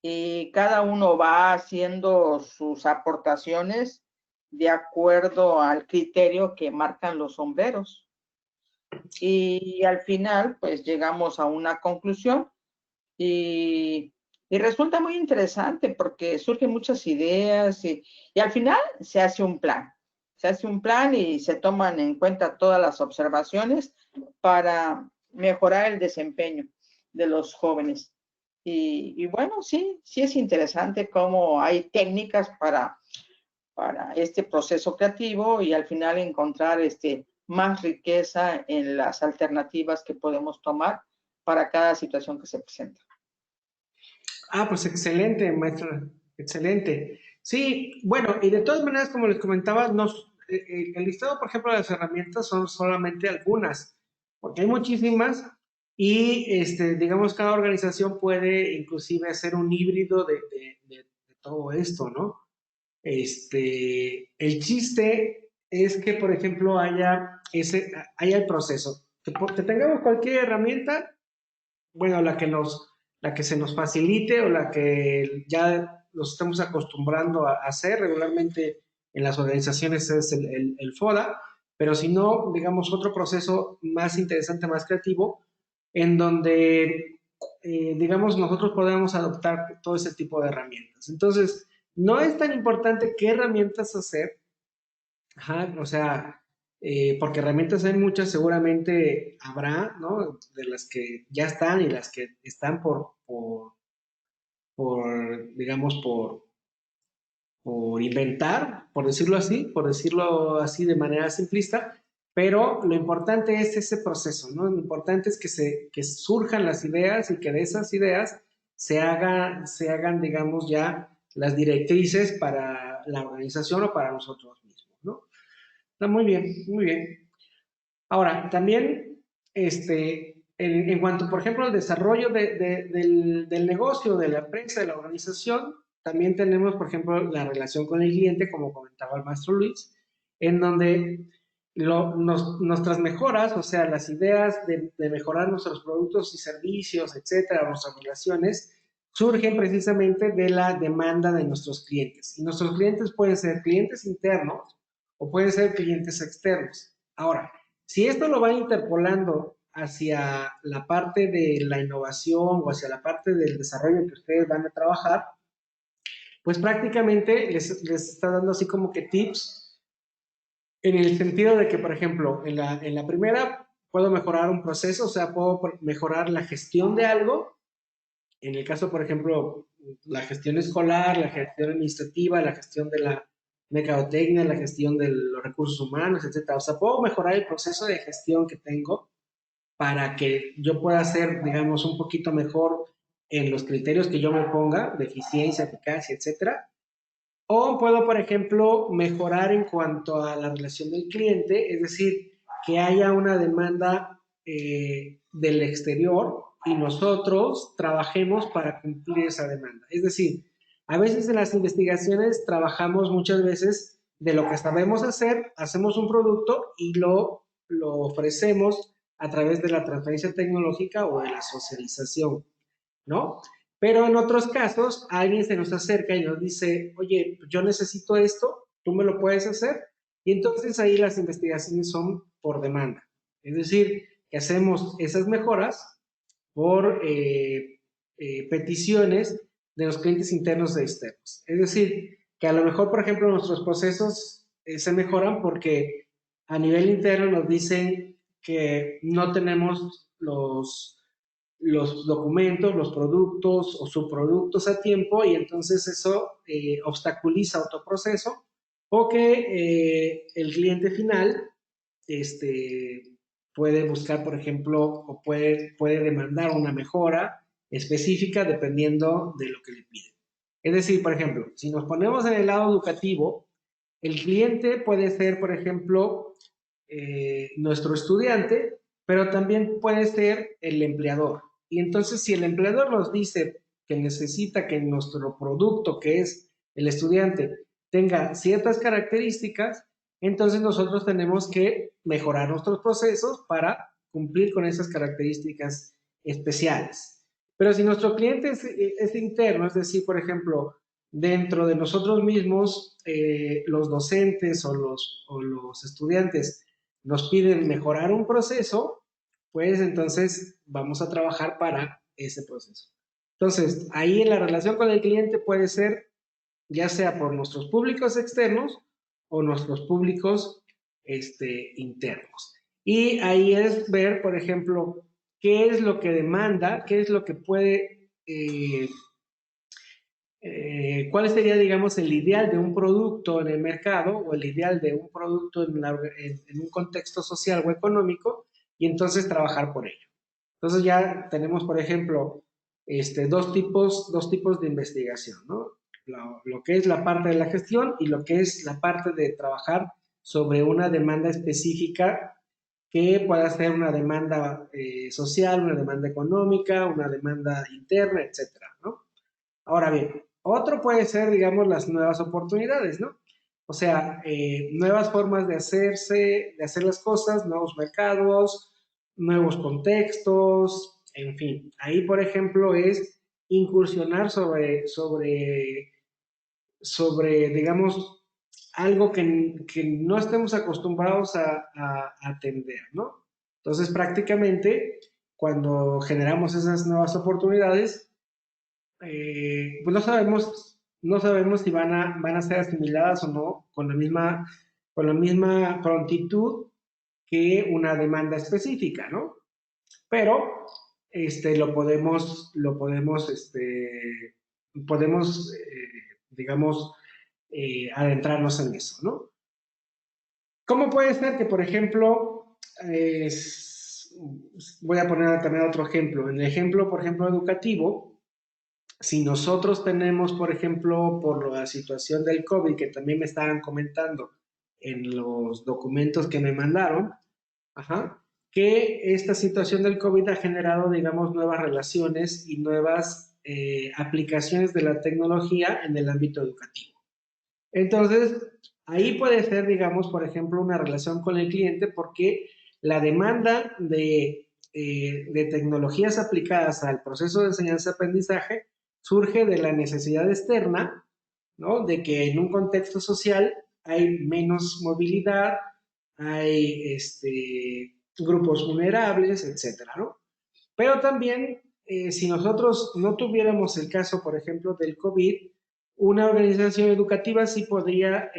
y cada uno va haciendo sus aportaciones de acuerdo al criterio que marcan los sombreros. Y al final, pues llegamos a una conclusión y resulta muy interesante porque surgen muchas ideas y al final se hace un plan. Se hace un plan y se toman en cuenta todas las observaciones para mejorar el desempeño de los jóvenes. Y bueno, sí es interesante cómo hay técnicas para este proceso creativo y al final encontrar más riqueza en las alternativas que podemos tomar para cada situación que se presenta. Pues excelente, maestra, excelente. Sí, bueno, y de todas maneras, como les comentaba, el listado, por ejemplo, de las herramientas son solamente algunas, porque hay muchísimas y, digamos, cada organización puede inclusive hacer un híbrido de todo esto, ¿no? El chiste es que, por ejemplo, haya el proceso. Que tengamos cualquier herramienta, bueno, la que se nos facilite o la que ya nos estamos acostumbrando a hacer regularmente en las organizaciones es el FODA, pero si no, digamos, otro proceso más interesante, más creativo, en donde, digamos, nosotros podemos adoptar todo ese tipo de herramientas. Entonces, no es tan importante qué herramientas hacer, o sea, porque herramientas hay muchas, seguramente habrá, ¿no? De las que ya están y las que están digamos, por inventar, por decirlo así de manera simplista, pero lo importante es ese proceso, ¿no? Lo importante es que surjan las ideas y que de esas ideas se hagan, digamos, ya las directrices para la organización o para nosotros mismos, ¿no? Está muy bien, muy bien. Ahora, también, en cuanto, por ejemplo, al desarrollo del negocio, de la empresa, de la organización, también tenemos, por ejemplo, la relación con el cliente, como comentaba el maestro Luis, en donde nuestras mejoras, o sea, las ideas de mejorar nuestros productos y servicios, etcétera, nuestras relaciones, surgen precisamente de la demanda de nuestros clientes. Y nuestros clientes pueden ser clientes internos o pueden ser clientes externos. Ahora, si esto lo van interpolando hacia la parte de la innovación o hacia la parte del desarrollo que ustedes van a trabajar, pues prácticamente les está dando así como que tips en el sentido de que, por ejemplo, en la primera puedo mejorar un proceso, o sea, puedo mejorar la gestión de algo. En el caso, por ejemplo, la gestión escolar, la gestión administrativa, la gestión de la mercadotecnia, la gestión de los recursos humanos, etcétera. O sea, puedo mejorar el proceso de gestión que tengo para que yo pueda ser, digamos, un poquito mejor en los criterios que yo me ponga, de eficiencia, eficacia, etcétera. O puedo, por ejemplo, mejorar en cuanto a la relación del cliente, es decir, que haya una demanda del exterior y nosotros trabajemos para cumplir esa demanda. Es decir, a veces en las investigaciones trabajamos muchas veces de lo que sabemos hacer, hacemos un producto y lo ofrecemos a través de la transferencia tecnológica o de la socialización, ¿no? Pero en otros casos, alguien se nos acerca y nos dice, oye, yo necesito esto, tú me lo puedes hacer. Y entonces ahí las investigaciones son por demanda. Es decir, que hacemos esas mejoras por peticiones de los clientes internos e externos. Es decir, que a lo mejor, por ejemplo, nuestros procesos se mejoran porque a nivel interno nos dicen que no tenemos los documentos, los productos o subproductos a tiempo y entonces eso obstaculiza otro proceso o que el cliente final puede buscar, por ejemplo, o puede demandar una mejora específica dependiendo de lo que le piden. Es decir, por ejemplo, si nos ponemos en el lado educativo, el cliente puede ser, por ejemplo, nuestro estudiante, pero también puede ser el empleador. Y entonces, si el empleador nos dice que necesita que nuestro producto, que es el estudiante, tenga ciertas características, entonces nosotros tenemos que mejorar nuestros procesos para cumplir con esas características especiales. Pero si nuestro cliente es interno, es decir, por ejemplo, dentro de nosotros mismos, los docentes o los estudiantes nos piden mejorar un proceso, pues entonces vamos a trabajar para ese proceso. Entonces, ahí en la relación con el cliente puede ser ya sea por nuestros públicos externos o nuestros públicos internos. Y ahí es ver, por ejemplo, qué es lo que demanda, qué es lo que puede, cuál sería, digamos, el ideal de un producto en el mercado o el ideal de un producto en un contexto social o económico y entonces trabajar por ello. Entonces ya tenemos, por ejemplo, dos tipos de investigación, ¿no? Lo que es la parte de la gestión y lo que es la parte de trabajar sobre una demanda específica que pueda ser una demanda social, una demanda económica, una demanda interna, etcétera, ¿no? Ahora bien, otro puede ser, digamos, las nuevas oportunidades, ¿no? O sea, nuevas formas de hacer las cosas, nuevos mercados, nuevos contextos, en fin. Ahí, por ejemplo, es incursionar sobre digamos, algo que no estemos acostumbrados a atender, ¿no? Entonces, prácticamente, cuando generamos esas nuevas oportunidades, pues no sabemos si van a ser asimiladas o no con la misma prontitud que una demanda específica, ¿no? Pero podemos, digamos, adentrarnos en eso, ¿no? ¿Cómo puede ser que, por ejemplo, voy a poner también otro ejemplo, en el ejemplo, por ejemplo, educativo, si nosotros tenemos, por ejemplo, por la situación del COVID, que también me estaban comentando en los documentos que me mandaron, ajá, que esta situación del COVID ha generado, digamos, nuevas relaciones y nuevas aplicaciones de la tecnología en el ámbito educativo. Entonces, ahí puede ser, digamos, por ejemplo, una relación con el cliente porque la demanda de tecnologías aplicadas al proceso de enseñanza-aprendizaje surge de la necesidad externa, ¿no? De que en un contexto social hay menos movilidad, hay grupos vulnerables, etcétera, ¿no? Pero también, si nosotros no tuviéramos el caso, por ejemplo, del COVID, una organización educativa sí podría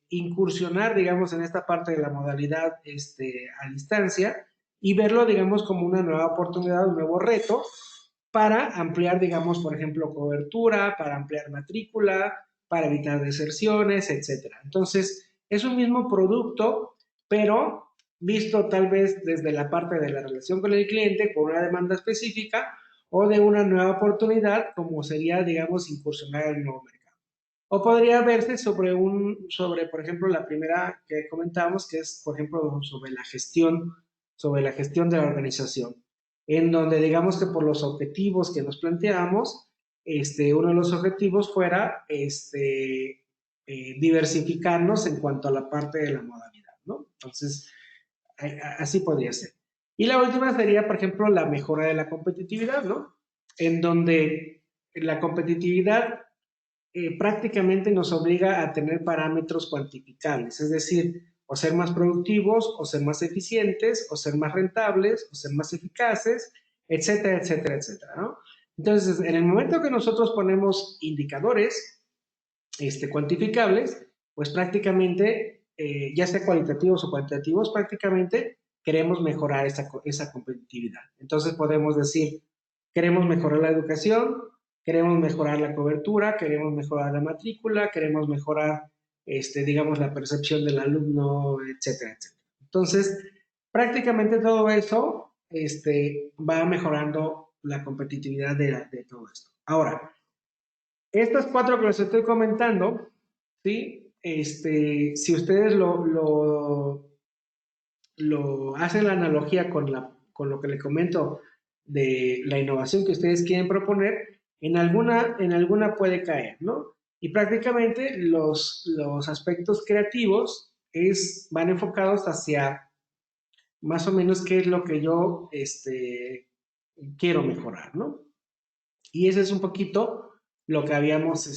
incursionar, digamos, en esta parte de la modalidad a distancia y verlo, digamos, como una nueva oportunidad, un nuevo reto para ampliar, digamos, por ejemplo, cobertura, para ampliar matrícula, para evitar deserciones, etcétera. Entonces, es un mismo producto, pero visto tal vez desde la parte de la relación con el cliente, con una demanda específica, o de una nueva oportunidad, como sería, digamos, incursionar en el nuevo mercado. O podría verse sobre, por ejemplo, la primera que comentábamos, que es, por ejemplo, sobre la gestión de la organización, en donde digamos que por los objetivos que nos planteamos, uno de los objetivos fuera diversificarnos en cuanto a la parte de la modalidad, ¿no? Entonces, así podría ser. Y la última sería, por ejemplo, la mejora de la competitividad, ¿no? En donde la competitividad prácticamente nos obliga a tener parámetros cuantificables, es decir, o ser más productivos, o ser más eficientes, o ser más rentables, o ser más eficaces, etcétera, etcétera, etcétera, ¿no? Entonces, en el momento que nosotros ponemos indicadores cuantificables, pues prácticamente, ya sea cualitativos o cuantitativos, prácticamente queremos mejorar esa competitividad. Entonces podemos decir, queremos mejorar la educación, queremos mejorar la cobertura, queremos mejorar la matrícula, queremos mejorar, digamos, la percepción del alumno, etcétera, etcétera. Entonces, prácticamente todo eso va mejorando la competitividad de todo esto. Ahora, estas 4 que les estoy comentando, ¿sí? Si ustedes lo hacen la analogía con lo que les comento de la innovación que ustedes quieren proponer, en alguna puede caer, ¿no? Y prácticamente los aspectos creativos van enfocados hacia más o menos qué es lo que yo quiero mejorar, ¿no? Y ese es un poquito lo que habíamos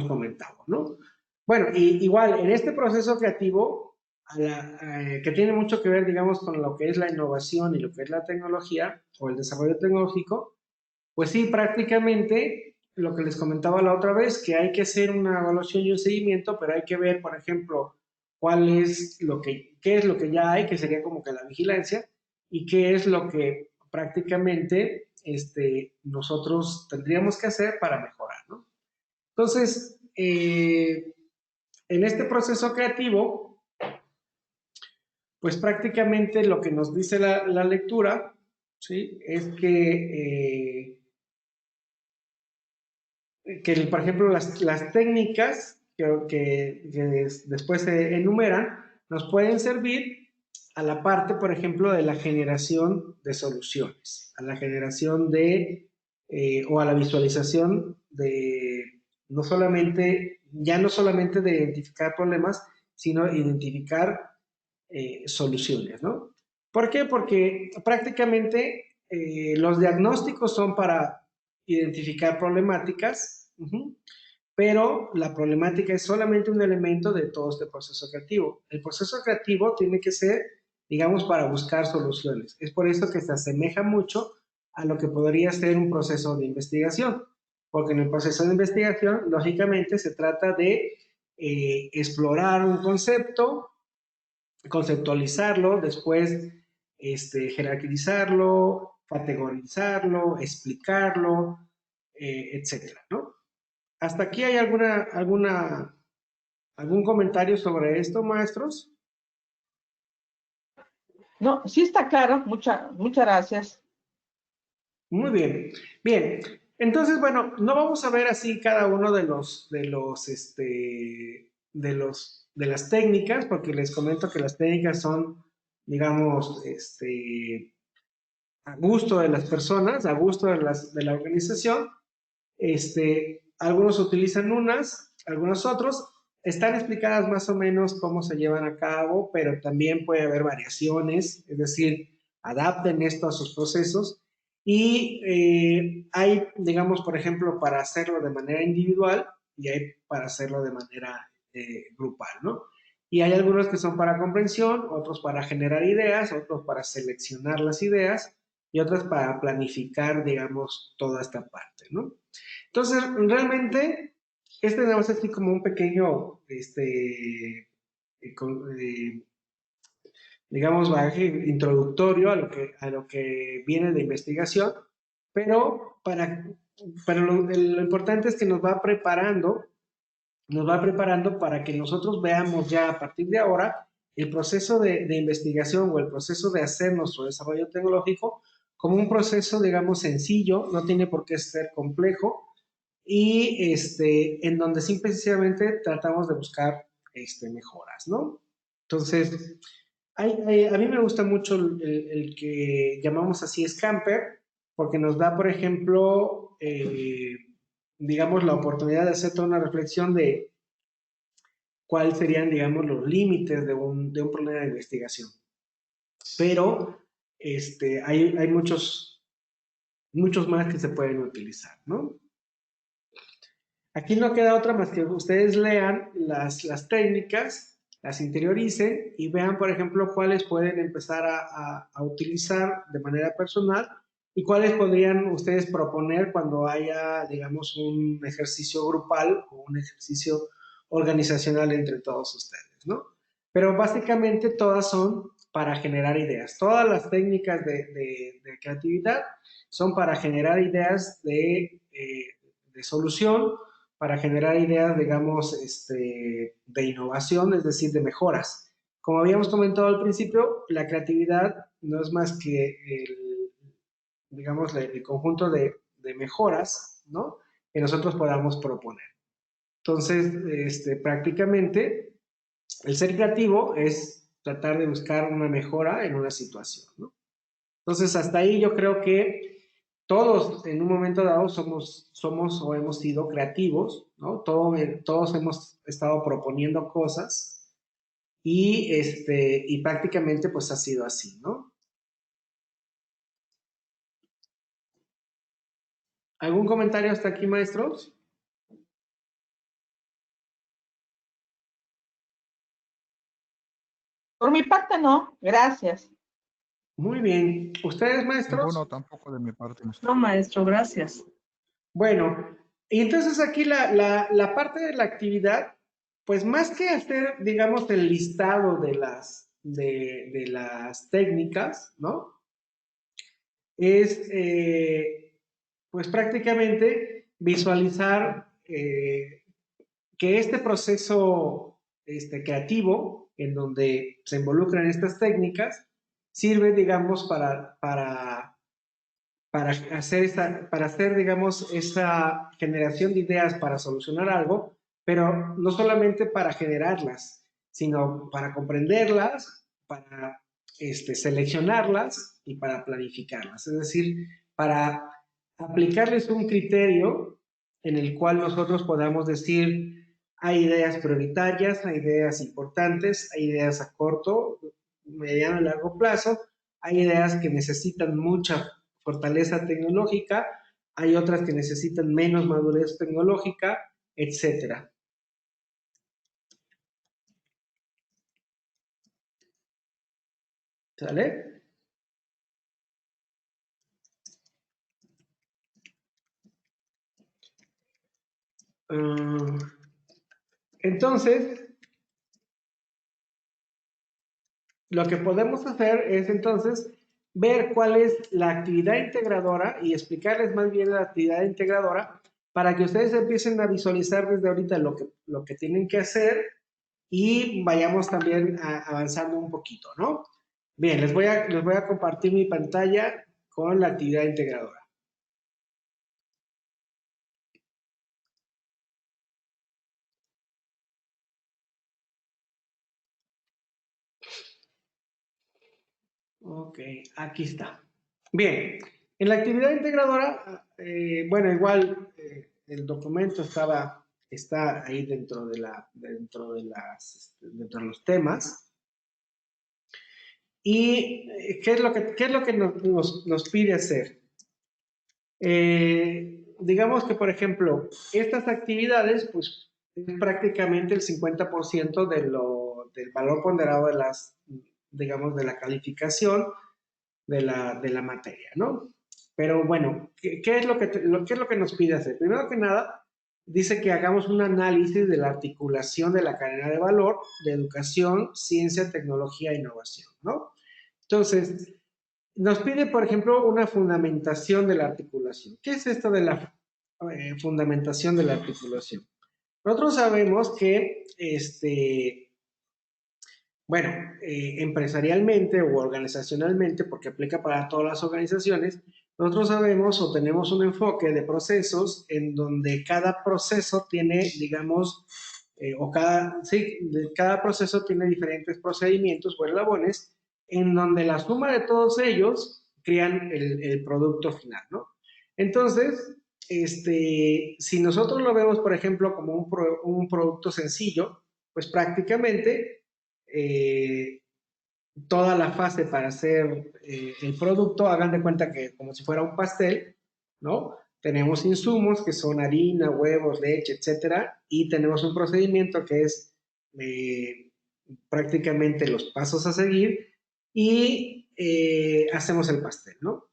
comentado, ¿no? Bueno, y igual, en este proceso creativo, que tiene mucho que ver, digamos, con lo que es la innovación y lo que es la tecnología o el desarrollo tecnológico, pues sí, prácticamente lo que les comentaba la otra vez, que hay que hacer una evaluación y un seguimiento, pero hay que ver, por ejemplo, qué es lo que ya hay, que sería como que la vigilancia, y qué es lo que prácticamente nosotros tendríamos que hacer para mejorar, ¿no? Entonces, en este proceso creativo, pues prácticamente lo que nos dice la lectura, ¿sí? Es que, por ejemplo, las técnicas que después se enumeran nos pueden servir a la parte, por ejemplo, de la generación de soluciones, a la generación o a la visualización de no solamente de identificar problemas, sino identificar soluciones, ¿no? ¿Por qué? Porque prácticamente los diagnósticos son para identificar problemáticas, pero la problemática es solamente un elemento de todo este proceso creativo. El proceso creativo tiene que ser, digamos, para buscar soluciones. Es por eso que se asemeja mucho a lo que podría ser un proceso de investigación, porque en el proceso de investigación, lógicamente, se trata de explorar un concepto, conceptualizarlo, después jerarquizarlo, categorizarlo, explicarlo, etcétera, ¿no? ¿Hasta aquí hay algún comentario sobre esto, maestros? No, sí está claro, muchas gracias. Muy bien. Bien, entonces, bueno, no vamos a ver así cada uno de los de las técnicas, porque les comento que las técnicas son, digamos, a gusto de las personas, a gusto de la organización. Algunos utilizan unas, algunos otros. Están explicadas más o menos cómo se llevan a cabo, pero también puede haber variaciones, es decir, adapten esto a sus procesos. Y hay, digamos, por ejemplo, para hacerlo de manera individual y hay para hacerlo de manera grupal, ¿no? Y hay algunos que son para comprensión, otros para generar ideas, otros para seleccionar las ideas y otros para planificar, digamos, toda esta parte, ¿no? Entonces, realmente, debe ser así como un pequeño, digamos, bagaje introductorio a lo que viene de investigación, pero, pero lo importante es que nos va preparando para que nosotros veamos ya a partir de ahora el proceso de investigación o el proceso de hacer nuestro desarrollo tecnológico como un proceso, digamos, sencillo, no tiene por qué ser complejo, y en donde simplemente tratamos de buscar mejoras, ¿no? Entonces, a mí me gusta mucho el que llamamos así Scamper, porque nos da, por ejemplo, digamos, la oportunidad de hacer toda una reflexión de cuáles serían, digamos, los límites de un problema de investigación. Pero hay muchos más que se pueden utilizar, ¿no? Aquí no queda otra más que ustedes lean las técnicas, las interioricen y vean, por ejemplo, cuáles pueden empezar a utilizar de manera personal y cuáles podrían ustedes proponer cuando haya, digamos, un ejercicio grupal o un ejercicio organizacional entre todos ustedes, ¿no? Pero básicamente todas son para generar ideas. Todas las técnicas de creatividad son para generar ideas de solución, para generar ideas, digamos, de innovación, es decir, de mejoras. Como habíamos comentado al principio, la creatividad no es más que digamos, el conjunto de mejoras, ¿no? Que nosotros podamos proponer. Entonces, prácticamente, el ser creativo es tratar de buscar una mejora en una situación, ¿no? Entonces, hasta ahí yo creo que todos en un momento dado somos o hemos sido creativos, ¿no? Todos hemos estado proponiendo cosas y prácticamente pues ha sido así, ¿no? ¿Algún comentario hasta aquí, maestros? Por mi parte, no. Gracias. Muy bien. ¿Ustedes, maestros? Ninguno tampoco de mi parte. No, maestro, gracias. Bueno, y entonces aquí la parte de la actividad, pues más que hacer, digamos, el listado de las técnicas, ¿no? Es, pues prácticamente visualizar que este proceso creativo, en donde se involucran estas técnicas, sirve, digamos, para hacer, digamos, esa generación de ideas para solucionar algo, pero no solamente para generarlas, sino para comprenderlas, para seleccionarlas y para planificarlas. Es decir, para aplicarles un criterio en el cual nosotros podamos decir, hay ideas prioritarias, hay ideas importantes, hay ideas a corto, mediano y largo plazo, hay ideas que necesitan mucha fortaleza tecnológica, hay otras que necesitan menos madurez tecnológica, etcétera. ¿Sale? Entonces, lo que podemos hacer es entonces ver cuál es la actividad integradora y explicarles más bien la actividad integradora para que ustedes empiecen a visualizar desde ahorita lo que tienen que hacer y vayamos también avanzando un poquito, ¿no? Bien, les voy a compartir mi pantalla con la actividad integradora. Ok, aquí está. Bien, en la actividad integradora, bueno, igual el documento está ahí dentro de los temas. ¿Y qué es lo que nos pide hacer? Digamos que, por ejemplo, estas actividades, pues, es prácticamente el 50% del valor ponderado digamos, de la calificación de la materia, ¿no? Pero bueno, ¿qué es lo que nos pide hacer? Primero que nada, dice que hagamos un análisis de la articulación de la cadena de valor de educación, ciencia, tecnología e innovación, ¿no? Entonces, nos pide, por ejemplo, una fundamentación de la articulación. ¿Qué es esto de la fundamentación de la articulación? Nosotros sabemos que, bueno, empresarialmente o organizacionalmente, porque aplica para todas las organizaciones, nosotros sabemos o tenemos un enfoque de procesos en donde cada proceso tiene, digamos, cada proceso tiene diferentes procedimientos o eslabones en donde la suma de todos ellos crean el producto final, ¿no? Entonces, si nosotros lo vemos, por ejemplo, como un producto sencillo, pues prácticamente toda la fase para hacer el producto, hagan de cuenta que como si fuera un pastel, ¿no? Tenemos insumos que son harina, huevos, leche, etcétera, y tenemos un procedimiento que es prácticamente los pasos a seguir y hacemos el pastel, ¿no?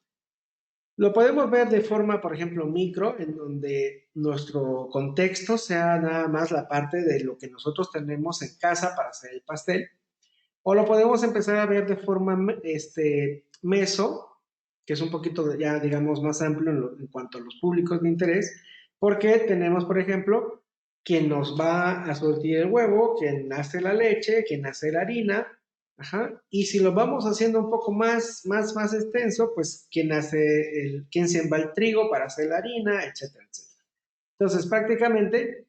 Lo podemos ver de forma, por ejemplo, micro, en donde nuestro contexto sea nada más la parte de lo que nosotros tenemos en casa para hacer el pastel, o lo podemos empezar a ver de forma meso, que es un poquito ya, digamos, más amplio en cuanto a los públicos de interés, porque tenemos, por ejemplo, quien nos va a surtir el huevo, quien hace la leche, quien hace la harina, ajá, y si lo vamos haciendo un poco más extenso, pues quien siembra el trigo para hacer la harina, etcétera, etcétera. Entonces, prácticamente,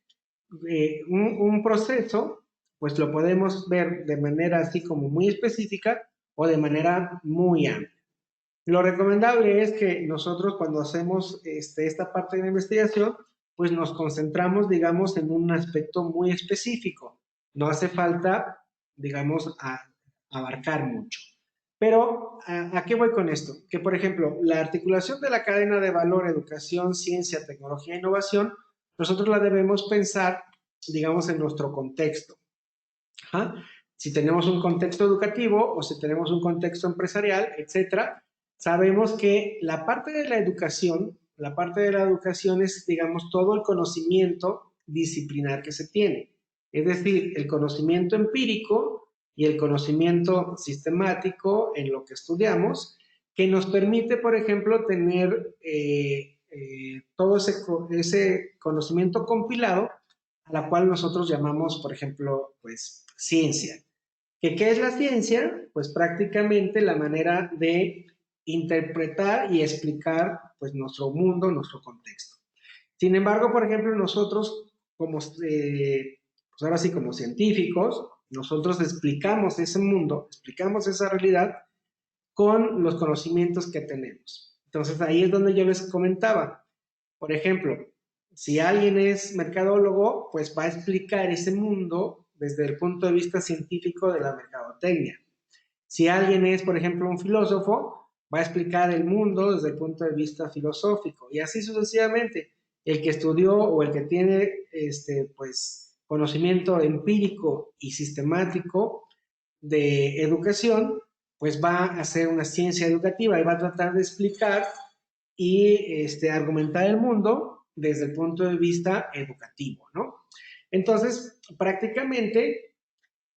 un proceso, pues lo podemos ver de manera así como muy específica o de manera muy amplia. Lo recomendable es que nosotros cuando hacemos esta parte de la investigación, pues nos concentramos, digamos, en un aspecto muy específico. No hace falta, digamos, abarcar mucho. Pero, ¿a qué voy con esto? Que, por ejemplo, la articulación de la cadena de valor, educación, ciencia, tecnología e innovación, nosotros la debemos pensar, digamos, en nuestro contexto. ¿Ah? Si tenemos un contexto educativo o si tenemos un contexto empresarial, etcétera, sabemos que la parte de la educación es, digamos, todo el conocimiento disciplinar que se tiene. Es decir, el conocimiento empírico y el conocimiento sistemático en lo que estudiamos, que nos permite, por ejemplo, tener todo ese conocimiento compilado, a la cual nosotros llamamos, por ejemplo, pues, ciencia. ¿Qué es la ciencia? Pues prácticamente la manera de interpretar y explicar pues nuestro mundo, nuestro contexto. Sin embargo, por ejemplo, nosotros como, pues ahora sí como científicos, nosotros explicamos ese mundo, explicamos esa realidad con los conocimientos que tenemos. Entonces ahí es donde yo les comentaba, por ejemplo, si alguien es mercadólogo, pues va a explicar ese mundo desde el punto de vista científico de la mercadotecnia. Si alguien es, por ejemplo, un filósofo, va a explicar el mundo desde el punto de vista filosófico y así sucesivamente. El que estudió o el que tiene pues, conocimiento empírico y sistemático de educación, pues va a hacer una ciencia educativa y va a tratar de explicar y argumentar el mundo desde el punto de vista educativo, ¿no? Entonces, prácticamente,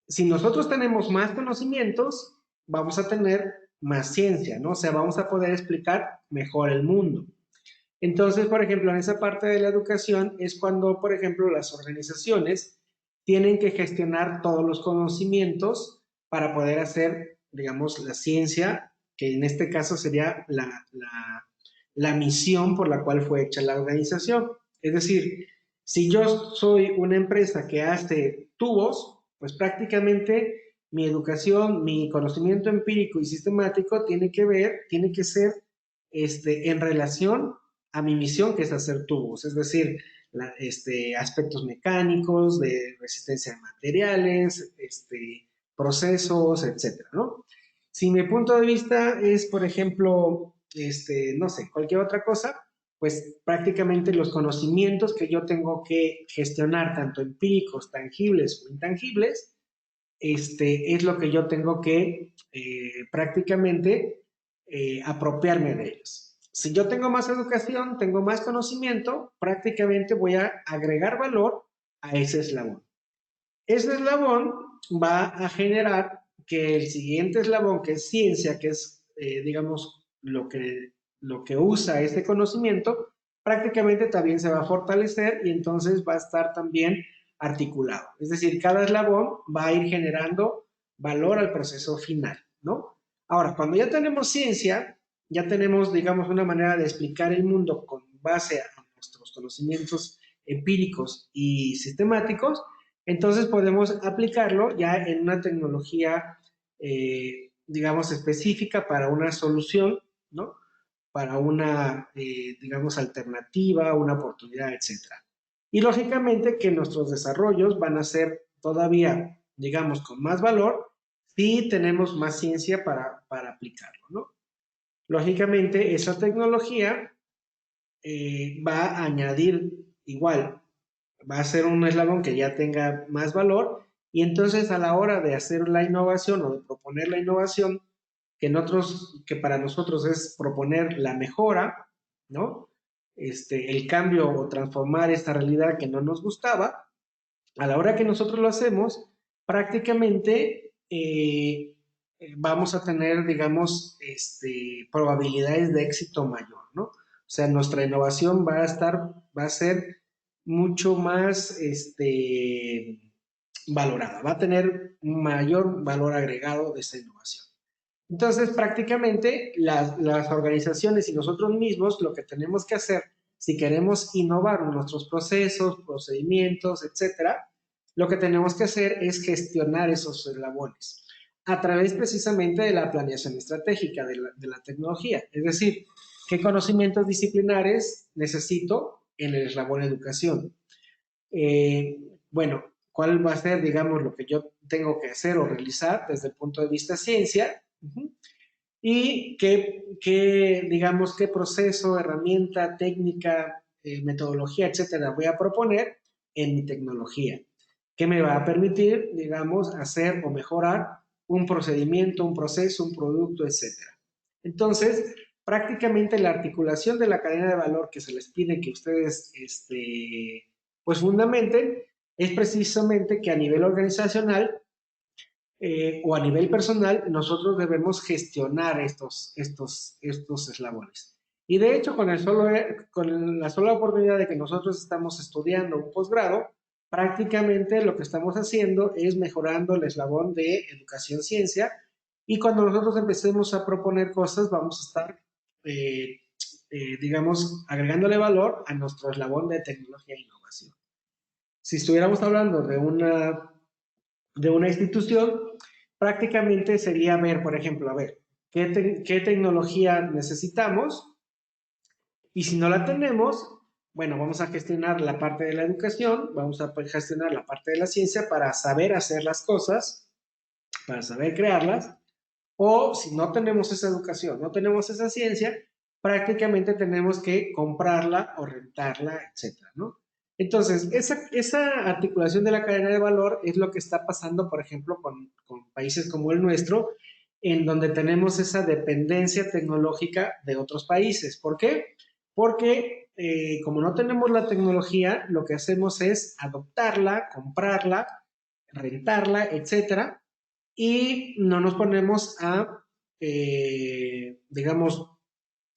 si nosotros tenemos más conocimientos, vamos a tener más ciencia, ¿no? O sea, vamos a poder explicar mejor el mundo. Entonces, por ejemplo, en esa parte de la educación es cuando, por ejemplo, las organizaciones tienen que gestionar todos los conocimientos para poder hacer, digamos, la ciencia, que en este caso sería la misión por la cual fue hecha la organización. Es decir, si yo soy una empresa que hace tubos, pues prácticamente mi educación, mi conocimiento empírico y sistemático tiene que ser en relación a mi misión, que es hacer tubos, es decir, aspectos mecánicos, de resistencia a materiales, procesos, etcétera, ¿no? Si mi punto de vista es, por ejemplo, no sé, cualquier otra cosa, pues prácticamente los conocimientos que yo tengo que gestionar, tanto empíricos, tangibles o intangibles, es lo que yo tengo que prácticamente apropiarme de ellos. Si yo tengo más educación, tengo más conocimiento, prácticamente voy a agregar valor a ese eslabón. Ese eslabón va a generar que el siguiente eslabón, que es ciencia, que es, digamos, lo que usa este conocimiento, prácticamente también se va a fortalecer y entonces va a estar también articulado. Es decir, cada eslabón va a ir generando valor al proceso final, ¿no? Ahora, cuando ya tenemos ciencia, ya tenemos, digamos, una manera de explicar el mundo con base a nuestros conocimientos empíricos y sistemáticos, entonces podemos aplicarlo ya en una tecnología, digamos, específica para una solución, ¿no? Para una, digamos, alternativa, una oportunidad, etcétera. Y lógicamente que nuestros desarrollos van a ser todavía, digamos, con más valor si tenemos más ciencia para aplicarlo, ¿no? Lógicamente, esa tecnología va a añadir igual, va a ser un eslabón que ya tenga más valor y entonces a la hora de hacer la innovación o de proponer la innovación, que para nosotros es proponer la mejora, ¿no? El cambio o transformar esta realidad que no nos gustaba, a la hora que nosotros lo hacemos, prácticamente vamos a tener, digamos, probabilidades de éxito mayor, ¿no? O sea, nuestra innovación va a ser mucho más valorada, va a tener un mayor valor agregado de esa innovación. Entonces, prácticamente las organizaciones y nosotros mismos lo que tenemos que hacer, si queremos innovar nuestros procesos, procedimientos, etcétera, lo que tenemos que hacer es gestionar esos eslabones a través precisamente de la planeación estratégica de la tecnología. Es decir, ¿qué conocimientos disciplinares necesito en el eslabón educación? Bueno, ¿cuál va a ser, digamos, lo que yo tengo que hacer o realizar desde el punto de vista ciencia? Y digamos, qué proceso, herramienta, técnica, metodología, etcétera, voy a proponer en mi tecnología, que me va a permitir, digamos, hacer o mejorar un procedimiento, un proceso, un producto, etcétera. Entonces, prácticamente la articulación de la cadena de valor que se les pide que ustedes, pues fundamenten, es precisamente que a nivel organizacional o a nivel personal, nosotros debemos gestionar estos eslabones. Y de hecho, con la sola oportunidad de que nosotros estamos estudiando un posgrado, prácticamente lo que estamos haciendo es mejorando el eslabón de educación-ciencia y cuando nosotros empecemos a proponer cosas, vamos a estar, digamos, agregándole valor a nuestro eslabón de tecnología e innovación. Si estuviéramos hablando de una institución, prácticamente sería ver, por ejemplo, a ver, ¿qué tecnología necesitamos? Y si no la tenemos, bueno, vamos a gestionar la parte de la educación, vamos a gestionar la parte de la ciencia para saber hacer las cosas, para saber crearlas, o si no tenemos esa educación, no tenemos esa ciencia, prácticamente tenemos que comprarla o rentarla, etcétera, ¿no? Entonces, esa articulación de la cadena de valor es lo que está pasando, por ejemplo, con países como el nuestro, en donde tenemos esa dependencia tecnológica de otros países. ¿Por qué? Porque como no tenemos la tecnología, lo que hacemos es adoptarla, comprarla, rentarla, etcétera, y no nos ponemos a, digamos,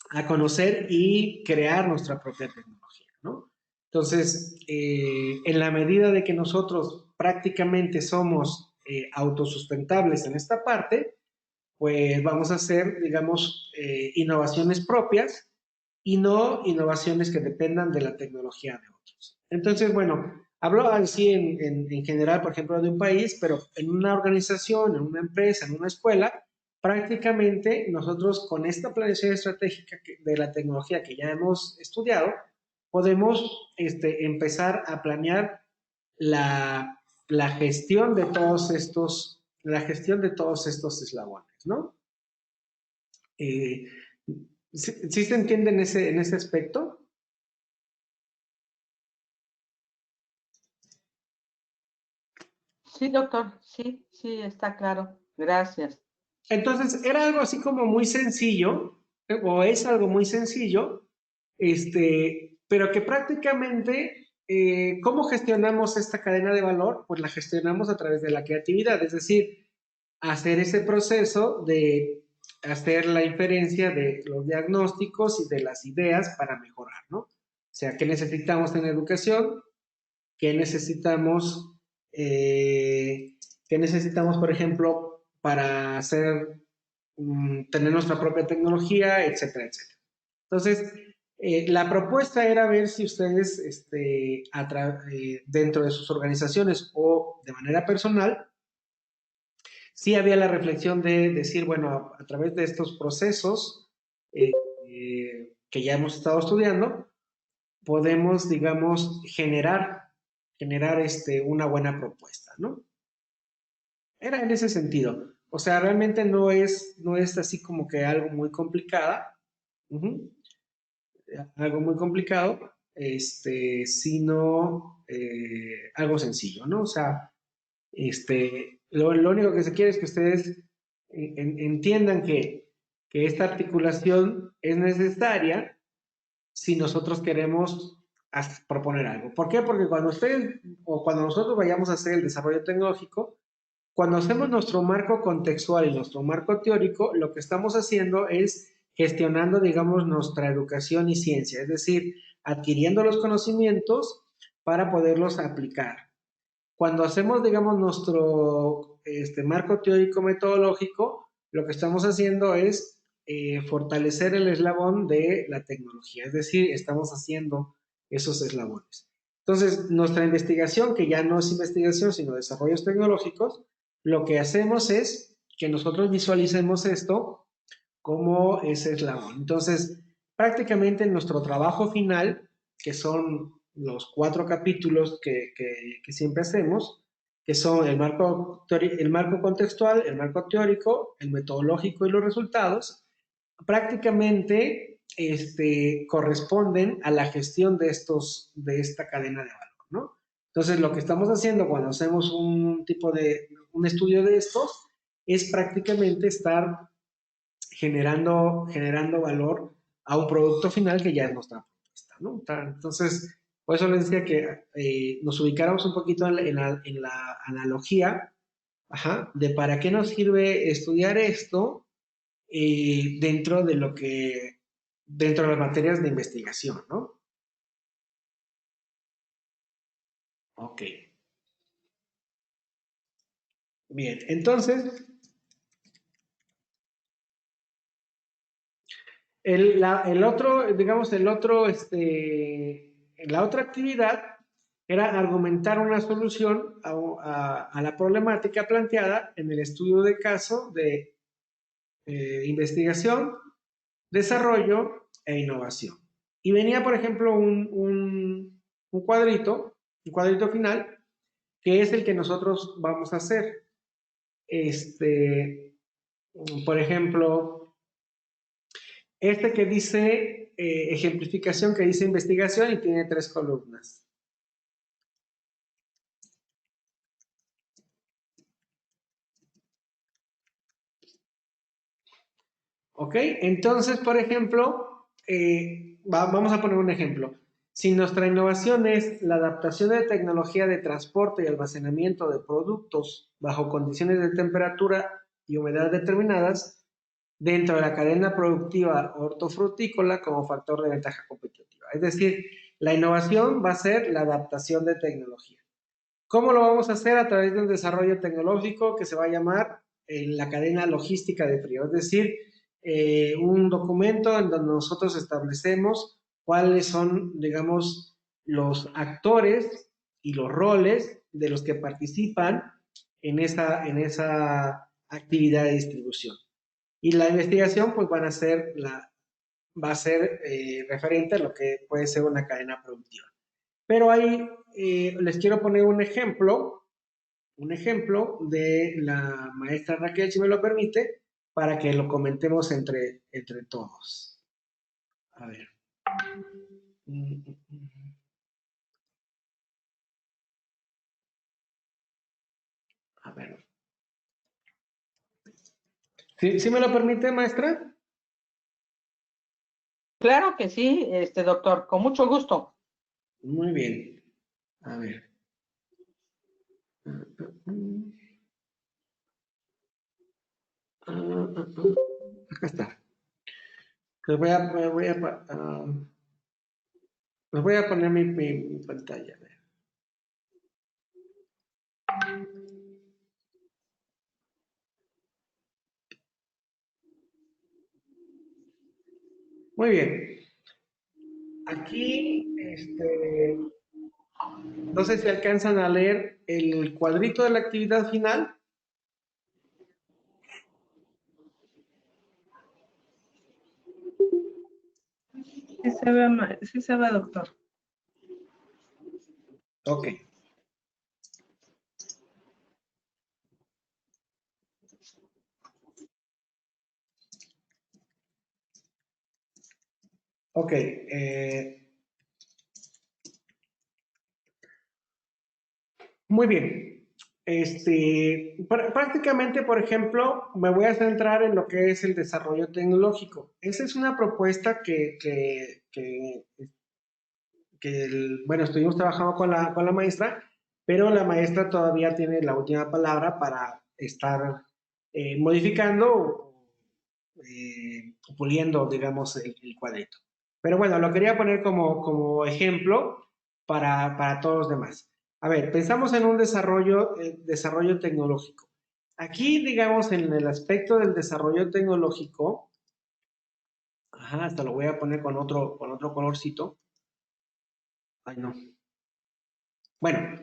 a conocer y crear nuestra propia tecnología, ¿no? Entonces, en la medida de que nosotros prácticamente somos autosustentables en esta parte, pues vamos a hacer, digamos, innovaciones propias y no innovaciones que dependan de la tecnología de otros. Entonces, bueno, Hablo así en general, por ejemplo, de un país, pero en una organización, en una empresa, en una escuela, prácticamente nosotros con esta planeación estratégica de la tecnología que ya hemos estudiado, podemos empezar a planear la gestión de todos estos eslabones, ¿no? ¿Sí se entiende en ese aspecto? Sí, doctor, sí, sí, está claro. Gracias. Entonces, era algo así como muy sencillo, o es algo muy sencillo, pero que prácticamente, ¿cómo gestionamos esta cadena de valor? Pues la gestionamos a través de la creatividad, es decir, hacer ese proceso de hacer la inferencia de los diagnósticos y de las ideas para mejorar, ¿no? O sea, ¿qué necesitamos en educación? ¿Qué necesitamos, por ejemplo, para tener nuestra propia tecnología, etcétera, etcétera? Entonces, la propuesta era ver si ustedes, dentro de sus organizaciones o de manera personal, sí había la reflexión de decir, bueno, a través de estos procesos que ya hemos estado estudiando, podemos, digamos, generar una buena propuesta, ¿no? Era en ese sentido. O sea, realmente no es así como que algo muy complicada, uh-huh, algo muy complicado, sino algo sencillo, ¿no? O sea, lo único que se quiere es que ustedes entiendan que esta articulación es necesaria si nosotros queremos proponer algo. ¿Por qué? Porque cuando ustedes o cuando nosotros vayamos a hacer el desarrollo tecnológico, cuando hacemos nuestro marco contextual y nuestro marco teórico, lo que estamos haciendo es gestionando, digamos, nuestra educación y ciencia, es decir, adquiriendo los conocimientos para poderlos aplicar. Cuando hacemos, digamos, nuestro marco teórico metodológico, lo que estamos haciendo es fortalecer el eslabón de la tecnología, es decir, estamos haciendo esos eslabones. Entonces, nuestra investigación, que ya no es investigación, sino desarrollos tecnológicos, lo que hacemos es que nosotros visualicemos esto como ese eslabón. Entonces, prácticamente en nuestro trabajo final, que son los 4 capítulos que siempre hacemos, que son el marco contextual, el marco teórico, el metodológico y los resultados, prácticamente corresponden a la gestión de esta cadena de valor, ¿no? Entonces, lo que estamos haciendo cuando hacemos un estudio de estos es prácticamente estar generando valor a un producto final que ya es nuestra propuesta, ¿no? Entonces, por eso les decía que nos ubicáramos un poquito en la analogía, ajá, de para qué nos sirve estudiar esto dentro de dentro de las materias de investigación, ¿no? Ok. Bien, entonces, la otra actividad era argumentar una solución a la problemática planteada en el estudio de caso de investigación, desarrollo e innovación. Y venía, por ejemplo, un cuadrito final, que es el que nosotros vamos a hacer. Por ejemplo, que dice ejemplificación, que dice investigación y tiene 3 columnas. Ok, entonces, por ejemplo, vamos a poner un ejemplo. Si nuestra innovación es la adaptación de tecnología de transporte y almacenamiento de productos bajo condiciones de temperatura y humedad determinadas dentro de la cadena productiva hortofrutícola como factor de ventaja competitiva. Es decir, la innovación va a ser la adaptación de tecnología. ¿Cómo lo vamos a hacer? A través de un desarrollo tecnológico que se va a llamar la cadena logística de frío. Es decir, un documento en donde nosotros establecemos cuáles son, digamos, los actores y los roles de los que participan en esa actividad de distribución. Y la investigación pues va a ser referente a lo que puede ser una cadena productiva. Pero ahí les quiero poner un ejemplo de la maestra Raquel, si me lo permite, para que lo comentemos entre todos. A ver. A ver. ¿Sí me lo permite, maestra? Claro que sí, doctor, con mucho gusto. Muy bien. A ver. Acá está. Les voy a poner mi pantalla. Muy bien. Aquí, no sé si alcanzan a leer el cuadrito de la actividad final. Sí se ve, doctor. Ok. Ok. Muy bien. Prácticamente, por ejemplo, me voy a centrar en lo que es el desarrollo tecnológico. Esa es una propuesta bueno, estuvimos trabajando con la maestra, pero la maestra todavía tiene la última palabra para estar modificando, puliendo, digamos, el cuadrito. Pero bueno, lo quería poner como ejemplo para todos los demás. A ver, pensamos en un desarrollo tecnológico. Aquí, digamos, en el aspecto del desarrollo tecnológico, hasta lo voy a poner con otro colorcito. Ay, no. Bueno,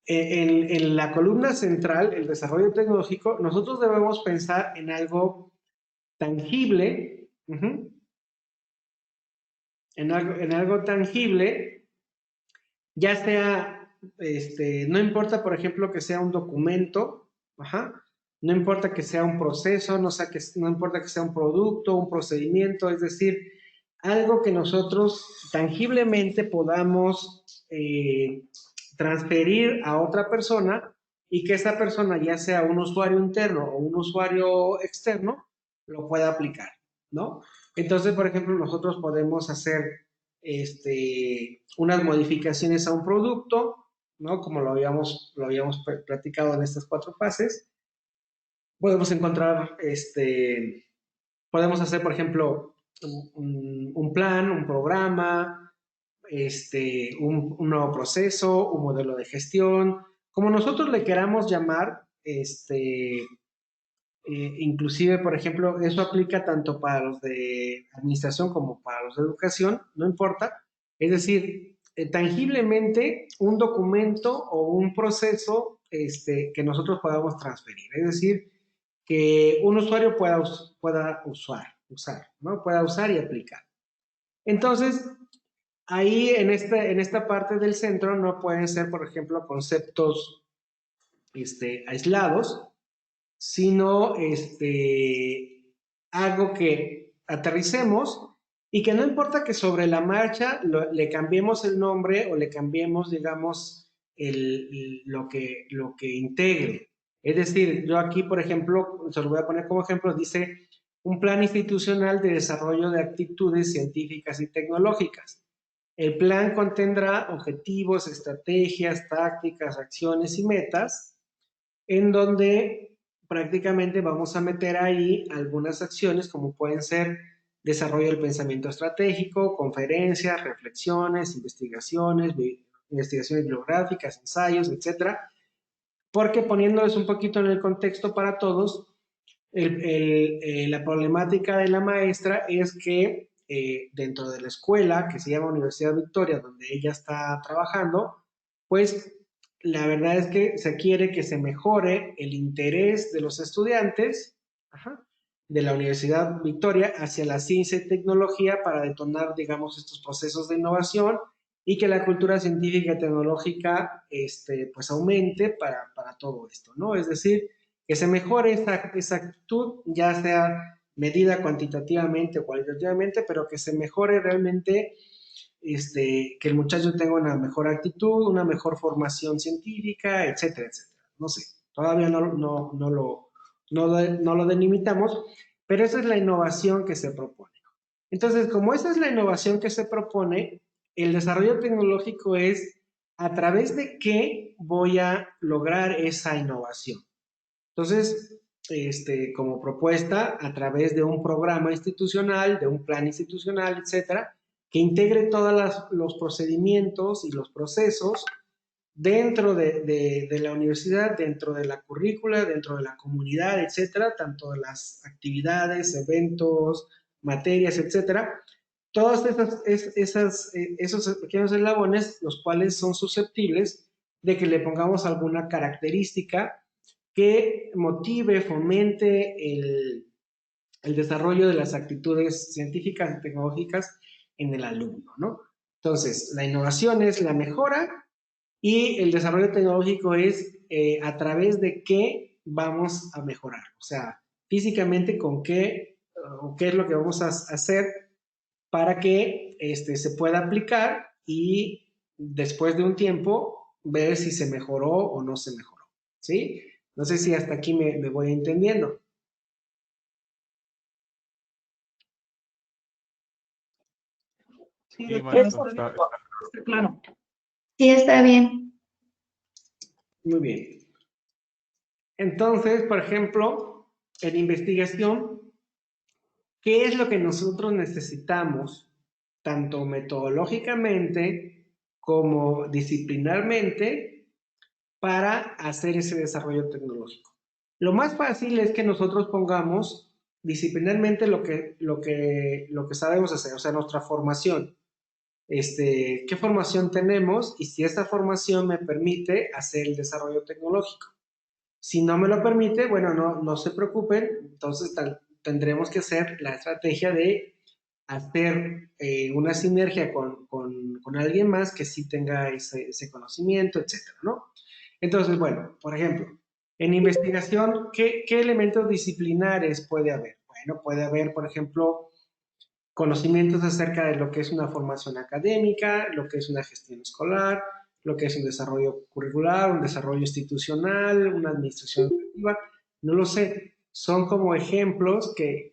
en la columna central, el desarrollo tecnológico, nosotros debemos pensar en algo tangible, en algo tangible, ya sea, no importa, por ejemplo, que sea un documento, no importa que sea un proceso, no importa que sea un producto, un procedimiento, es decir, algo que nosotros tangiblemente podamos transferir a otra persona y que esa persona, ya sea un usuario interno o un usuario externo, lo pueda aplicar, ¿no? Entonces, por ejemplo, nosotros podemos hacer unas modificaciones a un producto, ¿no? Como lo habíamos platicado en estas 4 fases. Podemos encontrar, podemos hacer, por ejemplo, un plan, un programa, un nuevo proceso, un modelo de gestión, como nosotros le queramos llamar, inclusive, por ejemplo, eso aplica tanto para los de administración como para los de educación, no importa. Es decir, tangiblemente un documento o un proceso que nosotros podamos transferir. Es decir, que un usuario pueda usar, ¿no? Pueda usar y aplicar. Entonces, ahí en esta parte del centro no pueden ser, por ejemplo, conceptos aislados, sino algo que aterricemos y que no importa que sobre la marcha le cambiemos el nombre o le cambiemos, digamos, lo que integre. Es decir, yo aquí, por ejemplo, se lo voy a poner como ejemplo, dice un plan institucional de desarrollo de actitudes científicas y tecnológicas. El plan contendrá objetivos, estrategias, tácticas, acciones y metas, en donde prácticamente vamos a meter ahí algunas acciones como pueden ser desarrollo del pensamiento estratégico, conferencias, reflexiones, investigaciones bibliográficas, ensayos, etcétera, porque poniéndoles un poquito en el contexto para todos, la problemática de la maestra es que dentro de la escuela que se llama Universidad Victoria, donde ella está trabajando, pues la verdad es que se quiere que se mejore el interés de los estudiantes, de la Universidad Victoria hacia la ciencia y tecnología para detonar, digamos, estos procesos de innovación y que la cultura científica y tecnológica pues aumente para todo esto, ¿no? Es decir, que se mejore esa actitud, ya sea medida cuantitativamente o cualitativamente, pero que se mejore realmente, que el muchacho tenga una mejor actitud, una mejor formación científica, etcétera, etcétera. No sé, todavía no lo delimitamos, pero esa es la innovación que se propone. Entonces, como esa es la innovación que se propone, el desarrollo tecnológico es a través de qué voy a lograr esa innovación. Entonces, como propuesta, a través de un programa institucional, de un plan institucional, etcétera, que integre todos los procedimientos y los procesos dentro de la universidad, dentro de la currícula, dentro de la comunidad, etcétera, tanto de las actividades, eventos, materias, etcétera. Todos esos pequeños eslabones, los cuales son susceptibles de que le pongamos alguna característica que motive, fomente el desarrollo de las actitudes científicas y tecnológicas en el alumno, ¿no? Entonces, la innovación es la mejora y el desarrollo tecnológico es a través de qué vamos a mejorar. O sea, físicamente con qué, o qué es lo que vamos a hacer para que se pueda aplicar y después de un tiempo ver si se mejoró o no se mejoró, ¿sí? No sé si hasta aquí me voy entendiendo. Sí, Sí, doctor, maestro, está claro. Sí, está bien. Muy bien. Entonces, por ejemplo, en investigación, ¿qué es lo que nosotros necesitamos, tanto metodológicamente como disciplinarmente, para hacer ese desarrollo tecnológico? Lo más fácil es que nosotros pongamos disciplinarmente lo que sabemos hacer, o sea, nuestra formación. ¿Qué formación tenemos? Y si esta formación me permite hacer el desarrollo tecnológico. Si no me lo permite, bueno, no se preocupen, entonces tendremos que hacer la estrategia de hacer una sinergia con alguien más que sí tenga ese conocimiento, etcétera, ¿no? Entonces, bueno, por ejemplo, en investigación, ¿qué elementos disciplinares puede haber? Bueno, puede haber, por ejemplo, conocimientos acerca de lo que es una formación académica, lo que es una gestión escolar, lo que es un desarrollo curricular, un desarrollo institucional, una administración educativa, no lo sé. Son como ejemplos que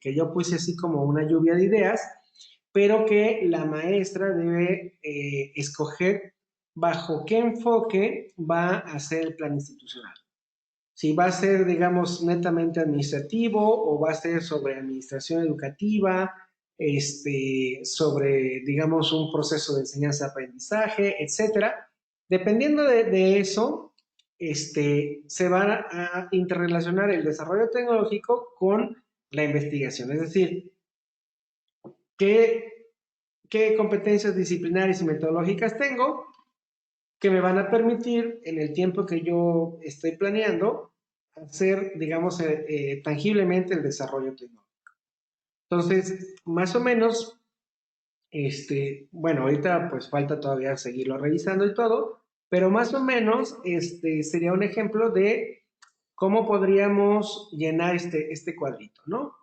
yo puse así como una lluvia de ideas, pero que la maestra debe escoger bajo qué enfoque va a hacer el plan institucional. Si va a ser, digamos, netamente administrativo o va a ser sobre administración educativa, sobre, digamos, un proceso de enseñanza-aprendizaje, etcétera. Dependiendo de eso, se va a interrelacionar el desarrollo tecnológico con la investigación. Es decir, qué competencias disciplinarias y metodológicas tengo que me van a permitir en el tiempo que yo estoy planeando hacer, digamos, tangiblemente el desarrollo tecnológico. Entonces, más o menos, bueno, ahorita pues falta todavía seguirlo revisando y todo, pero más o menos sería un ejemplo de cómo podríamos llenar este cuadrito, ¿no?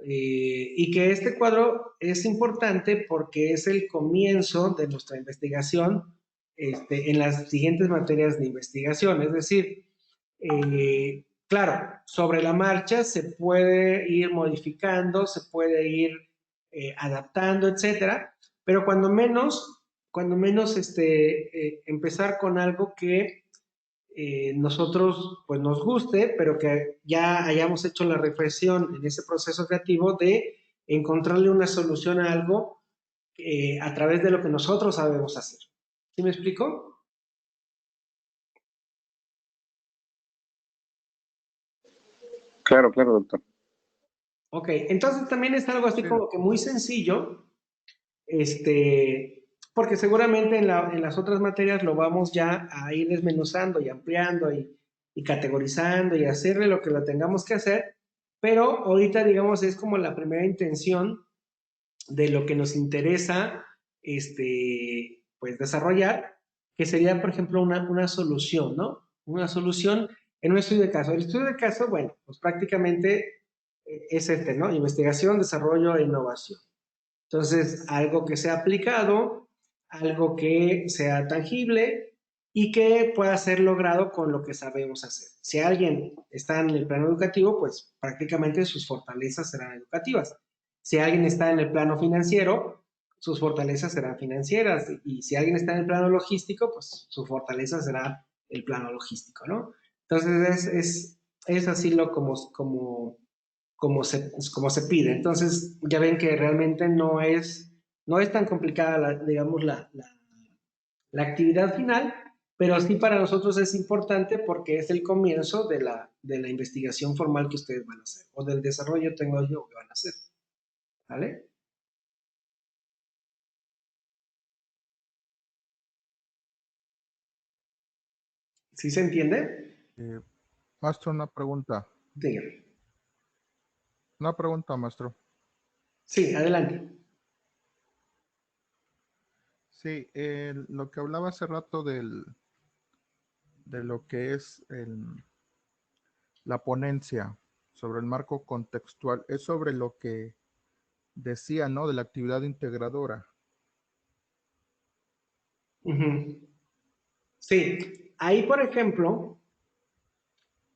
Y que este cuadro es importante porque es el comienzo de nuestra investigación en las siguientes materias de investigación. Es decir, claro, sobre la marcha se puede ir modificando, se puede ir adaptando, etcétera, pero cuando menos empezar con algo que nosotros pues nos guste, pero que ya hayamos hecho la reflexión en ese proceso creativo de encontrarle una solución a algo a través de lo que nosotros sabemos hacer. ¿Sí me explico? Claro, claro, doctor. Ok, entonces también es algo así como que muy sencillo, porque seguramente en las otras materias lo vamos ya a ir desmenuzando y ampliando y categorizando y hacerle lo que lo tengamos que hacer, pero ahorita, digamos, es como la primera intención de lo que nos interesa, pues, desarrollar, que sería, por ejemplo, una solución, ¿no? Una solución en un estudio de caso. El estudio de caso, bueno, pues prácticamente es ¿no? Investigación, desarrollo e innovación. Entonces, algo que sea aplicado, algo que sea tangible y que pueda ser logrado con lo que sabemos hacer. Si alguien está en el plano educativo, pues prácticamente sus fortalezas serán educativas. Si alguien está en el plano financiero, sus fortalezas serán financieras. Y si alguien está en el plano logístico, pues su fortaleza será el plano logístico, ¿no? Entonces, es así como se pide. Entonces, ya ven que realmente no es tan complicada, digamos, la actividad final, pero sí para nosotros es importante porque es el comienzo de la investigación formal que ustedes van a hacer, o del desarrollo tecnológico que van a hacer. ¿Vale? ¿Sí se entiende? Maestro, una pregunta. Dígame. Una pregunta, maestro. Sí, adelante. Sí, lo que hablaba hace rato de lo que es la ponencia sobre el marco contextual, es sobre lo que decía, ¿no? De la actividad integradora. Sí, ahí, por ejemplo,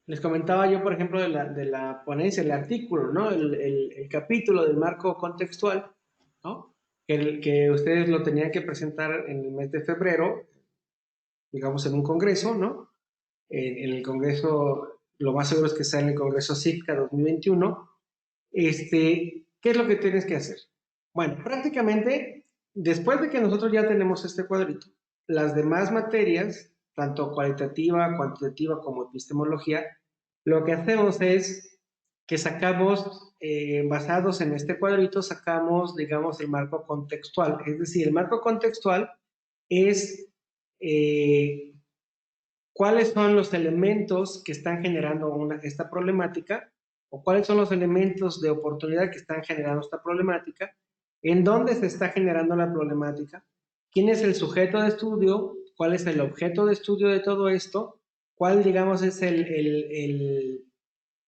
les comentaba yo, por ejemplo, de la ponencia, el artículo, ¿no? El capítulo del marco contextual, ¿no? Que ustedes lo tenían que presentar en el mes de febrero, digamos, en un congreso, ¿no? En el congreso, lo más seguro es que sea en el congreso CIPCA 2021. ¿Qué es lo que tienes que hacer? Bueno, prácticamente, después de que nosotros ya tenemos este cuadrito, las demás materias, tanto cualitativa, cuantitativa como epistemología, lo que hacemos es que sacamos, basados en este cuadrito, sacamos, digamos, el marco contextual. Es decir, el marco contextual es cuáles son los elementos que están generando esta problemática o cuáles son los elementos de oportunidad que están generando esta problemática, en dónde se está generando la problemática, quién es el sujeto de estudio, cuál es el objeto de estudio de todo esto, cuál, digamos, es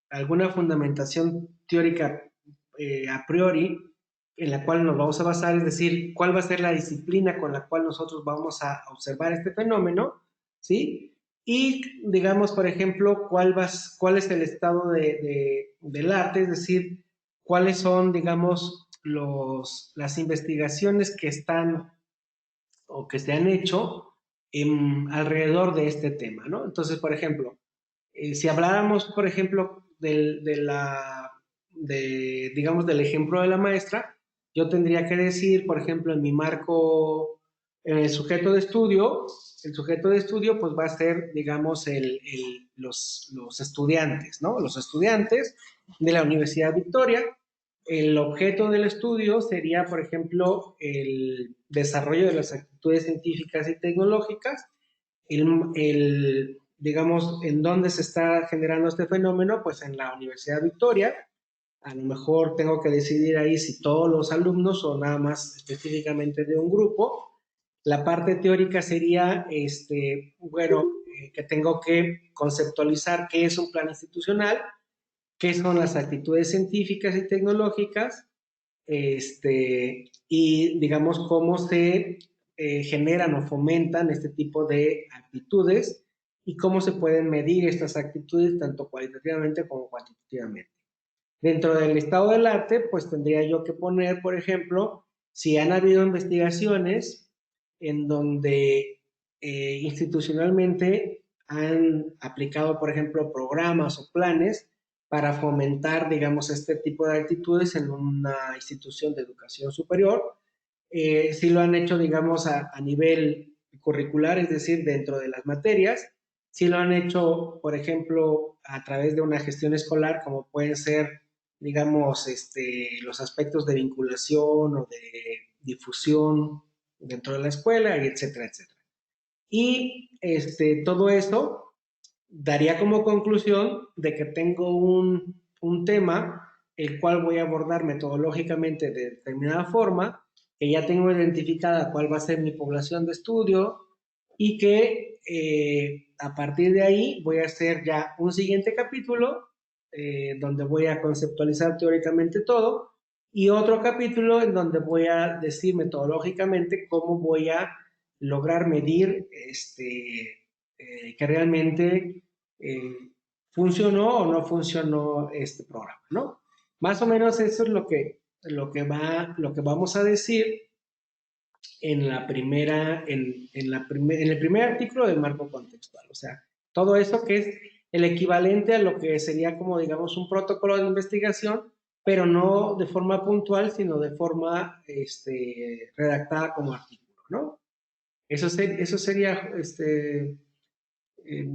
alguna fundamentación teórica a priori en la cual nos vamos a basar, es decir, cuál va a ser la disciplina con la cual nosotros vamos a observar este fenómeno, ¿sí? Y digamos, por ejemplo, cuál es el estado del arte, es decir, cuáles son, digamos, las investigaciones que están o que se han hecho alrededor de este tema, ¿no? Entonces, por ejemplo, si habláramos, por ejemplo, digamos, del ejemplo de la maestra, yo tendría que decir, por ejemplo, en mi marco, en el sujeto de estudio, pues va a ser, digamos, los estudiantes, ¿no? Los estudiantes de la Universidad Victoria. El objeto del estudio sería, por ejemplo, el desarrollo de las actitudes científicas y tecnológicas, digamos, en dónde se está generando este fenómeno, pues en la Universidad Victoria. A lo mejor tengo que decidir ahí si todos los alumnos o nada más específicamente de un grupo. La parte teórica sería, bueno, que tengo que conceptualizar qué es un plan institucional, qué son las actitudes científicas y tecnológicas, y digamos cómo se generan o fomentan este tipo de actitudes y cómo se pueden medir estas actitudes tanto cualitativamente como cuantitativamente. Dentro del estado del arte, pues tendría yo que poner, por ejemplo, si han habido investigaciones en donde institucionalmente han aplicado, por ejemplo, programas o planes para fomentar, digamos, este tipo de actitudes en una institución de educación superior. Si lo han hecho, digamos, a nivel curricular, es decir, dentro de las materias. Si lo han hecho, por ejemplo, a través de una gestión escolar, como pueden ser, digamos, los aspectos de vinculación o de difusión dentro de la escuela, y etcétera, etcétera. Y todo esto daría como conclusión de que tengo un tema el cual voy a abordar metodológicamente de determinada forma, que ya tengo identificada cuál va a ser mi población de estudio y que a partir de ahí voy a hacer ya un siguiente capítulo donde voy a conceptualizar teóricamente todo y otro capítulo en donde voy a decir metodológicamente cómo voy a lograr medir que realmente funcionó o no funcionó este programa, ¿no? Más o menos eso es lo que vamos a decir en el primer artículo del marco contextual. O sea, todo eso que es el equivalente a lo que sería como, digamos, un protocolo de investigación, pero no de forma puntual, sino de forma redactada como artículo, ¿no? Eso sería,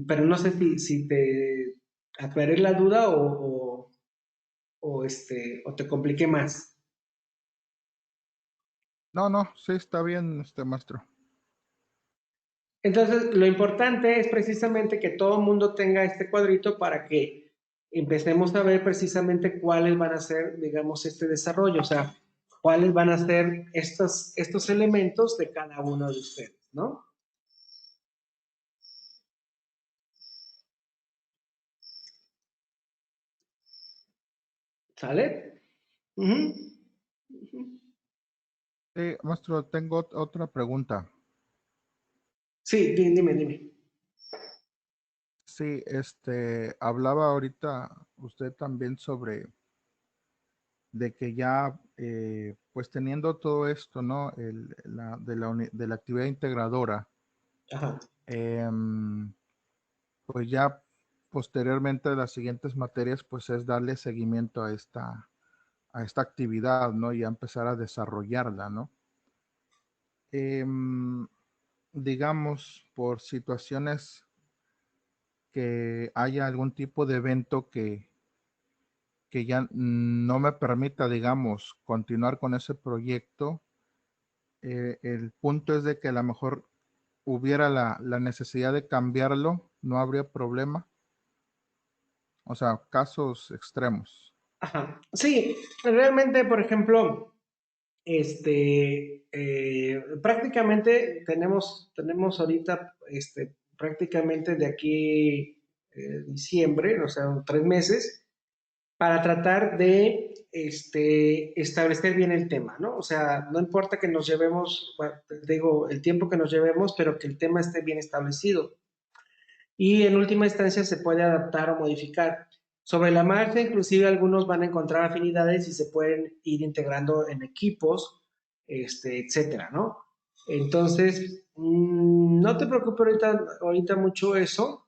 pero no sé si te aclaré la duda o te compliqué más. No, no, sí, está bien, maestro. Entonces, lo importante es precisamente que todo el mundo tenga este cuadrito para que empecemos a ver precisamente cuáles van a ser, digamos, este desarrollo, o sea, cuáles van a ser estos elementos de cada uno de ustedes, ¿no? ¿Sale? Uh-huh. Sí, maestro, tengo otra pregunta. Sí, dime. Sí, hablaba ahorita usted también sobre de que ya, pues teniendo todo esto, ¿no? De la actividad integradora, Ajá. pues ya posteriormente de las siguientes materias, pues es darle seguimiento a esta actividad, ¿no? Y a empezar a desarrollarla, ¿no? Digamos, por situaciones que haya algún tipo de evento que ya no me permita, digamos, continuar con ese proyecto, el punto es de que a lo mejor hubiera la necesidad de cambiarlo, no habría problema. O sea, casos extremos. Ajá. Sí, realmente, por ejemplo, prácticamente tenemos ahorita, prácticamente de aquí diciembre, o sea, 3 meses, para tratar de establecer bien el tema, ¿no? O sea, no importa que nos llevemos, bueno, digo, el tiempo que nos llevemos, pero que el tema esté bien establecido. Y en última instancia se puede adaptar o modificar. Sobre la marcha, inclusive algunos van a encontrar afinidades y se pueden ir integrando en equipos, etcétera, ¿no? Entonces, no te preocupes ahorita mucho eso,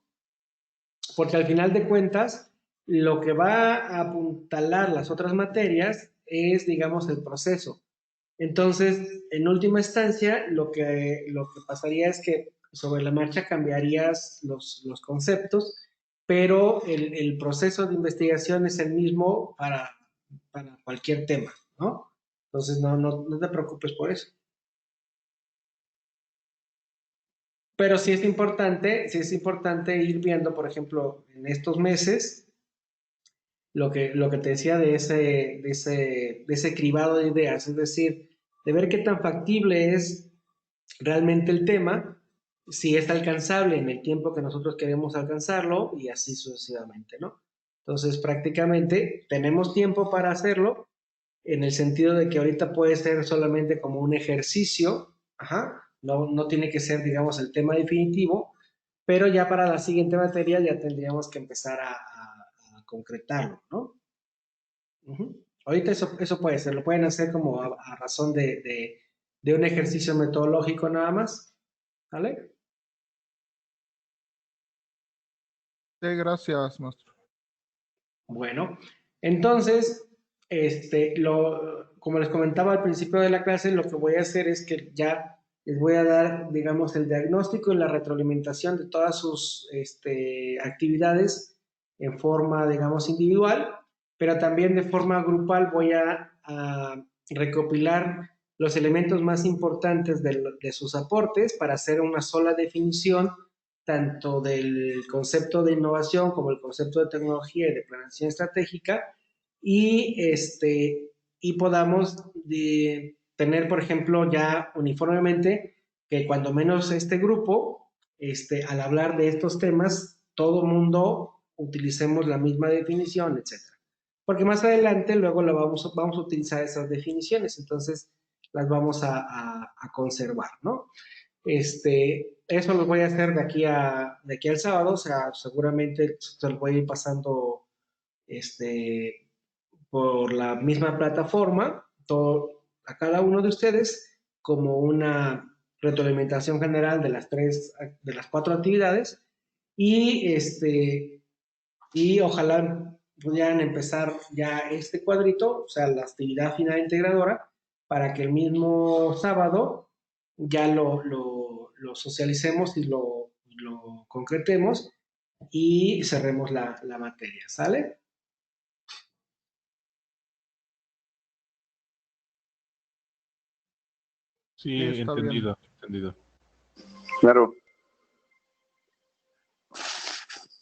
porque al final de cuentas, lo que va a apuntalar las otras materias es, digamos, el proceso. Entonces, en última instancia, lo que pasaría es que sobre la marcha cambiarías los conceptos, pero el proceso de investigación es el mismo para cualquier tema, ¿no? Entonces, no te preocupes por eso. Pero sí es importante ir viendo, por ejemplo, en estos meses, lo que te decía de ese cribado de ideas, es decir, de ver qué tan factible es realmente el tema, si es alcanzable en el tiempo que nosotros queremos alcanzarlo y así sucesivamente, ¿no? Entonces, prácticamente tenemos tiempo para hacerlo en el sentido de que ahorita puede ser solamente como un ejercicio, ajá, no tiene que ser, digamos, el tema definitivo, pero ya para la siguiente materia ya tendríamos que empezar a concretarlo, ¿no? Ahorita eso puede ser, lo pueden hacer como a razón de un ejercicio metodológico nada más, ¿vale? Sí, gracias, maestro. Bueno, entonces, como les comentaba al principio de la clase, lo que voy a hacer es que ya les voy a dar, digamos, el diagnóstico y la retroalimentación de todas sus actividades en forma, digamos, individual, pero también de forma grupal voy a recopilar los elementos más importantes de sus aportes para hacer una sola definición tanto del concepto de innovación como el concepto de tecnología y de planeación estratégica y podamos tener, por ejemplo, ya uniformemente que cuando menos este grupo, al hablar de estos temas, todo mundo utilicemos la misma definición, etcétera. Porque más adelante luego vamos a utilizar esas definiciones, entonces las vamos a conservar, ¿no? Eso lo voy a hacer de aquí al sábado, o sea, seguramente se lo voy a ir pasando por la misma plataforma, a cada uno de ustedes, como una retroalimentación general de las 4 actividades, y ojalá pudieran empezar ya este cuadrito, o sea, la actividad final integradora, para que el mismo sábado ya lo socialicemos y lo concretemos y cerremos la materia, ¿sale? Sí, Está bien. entendido. Claro.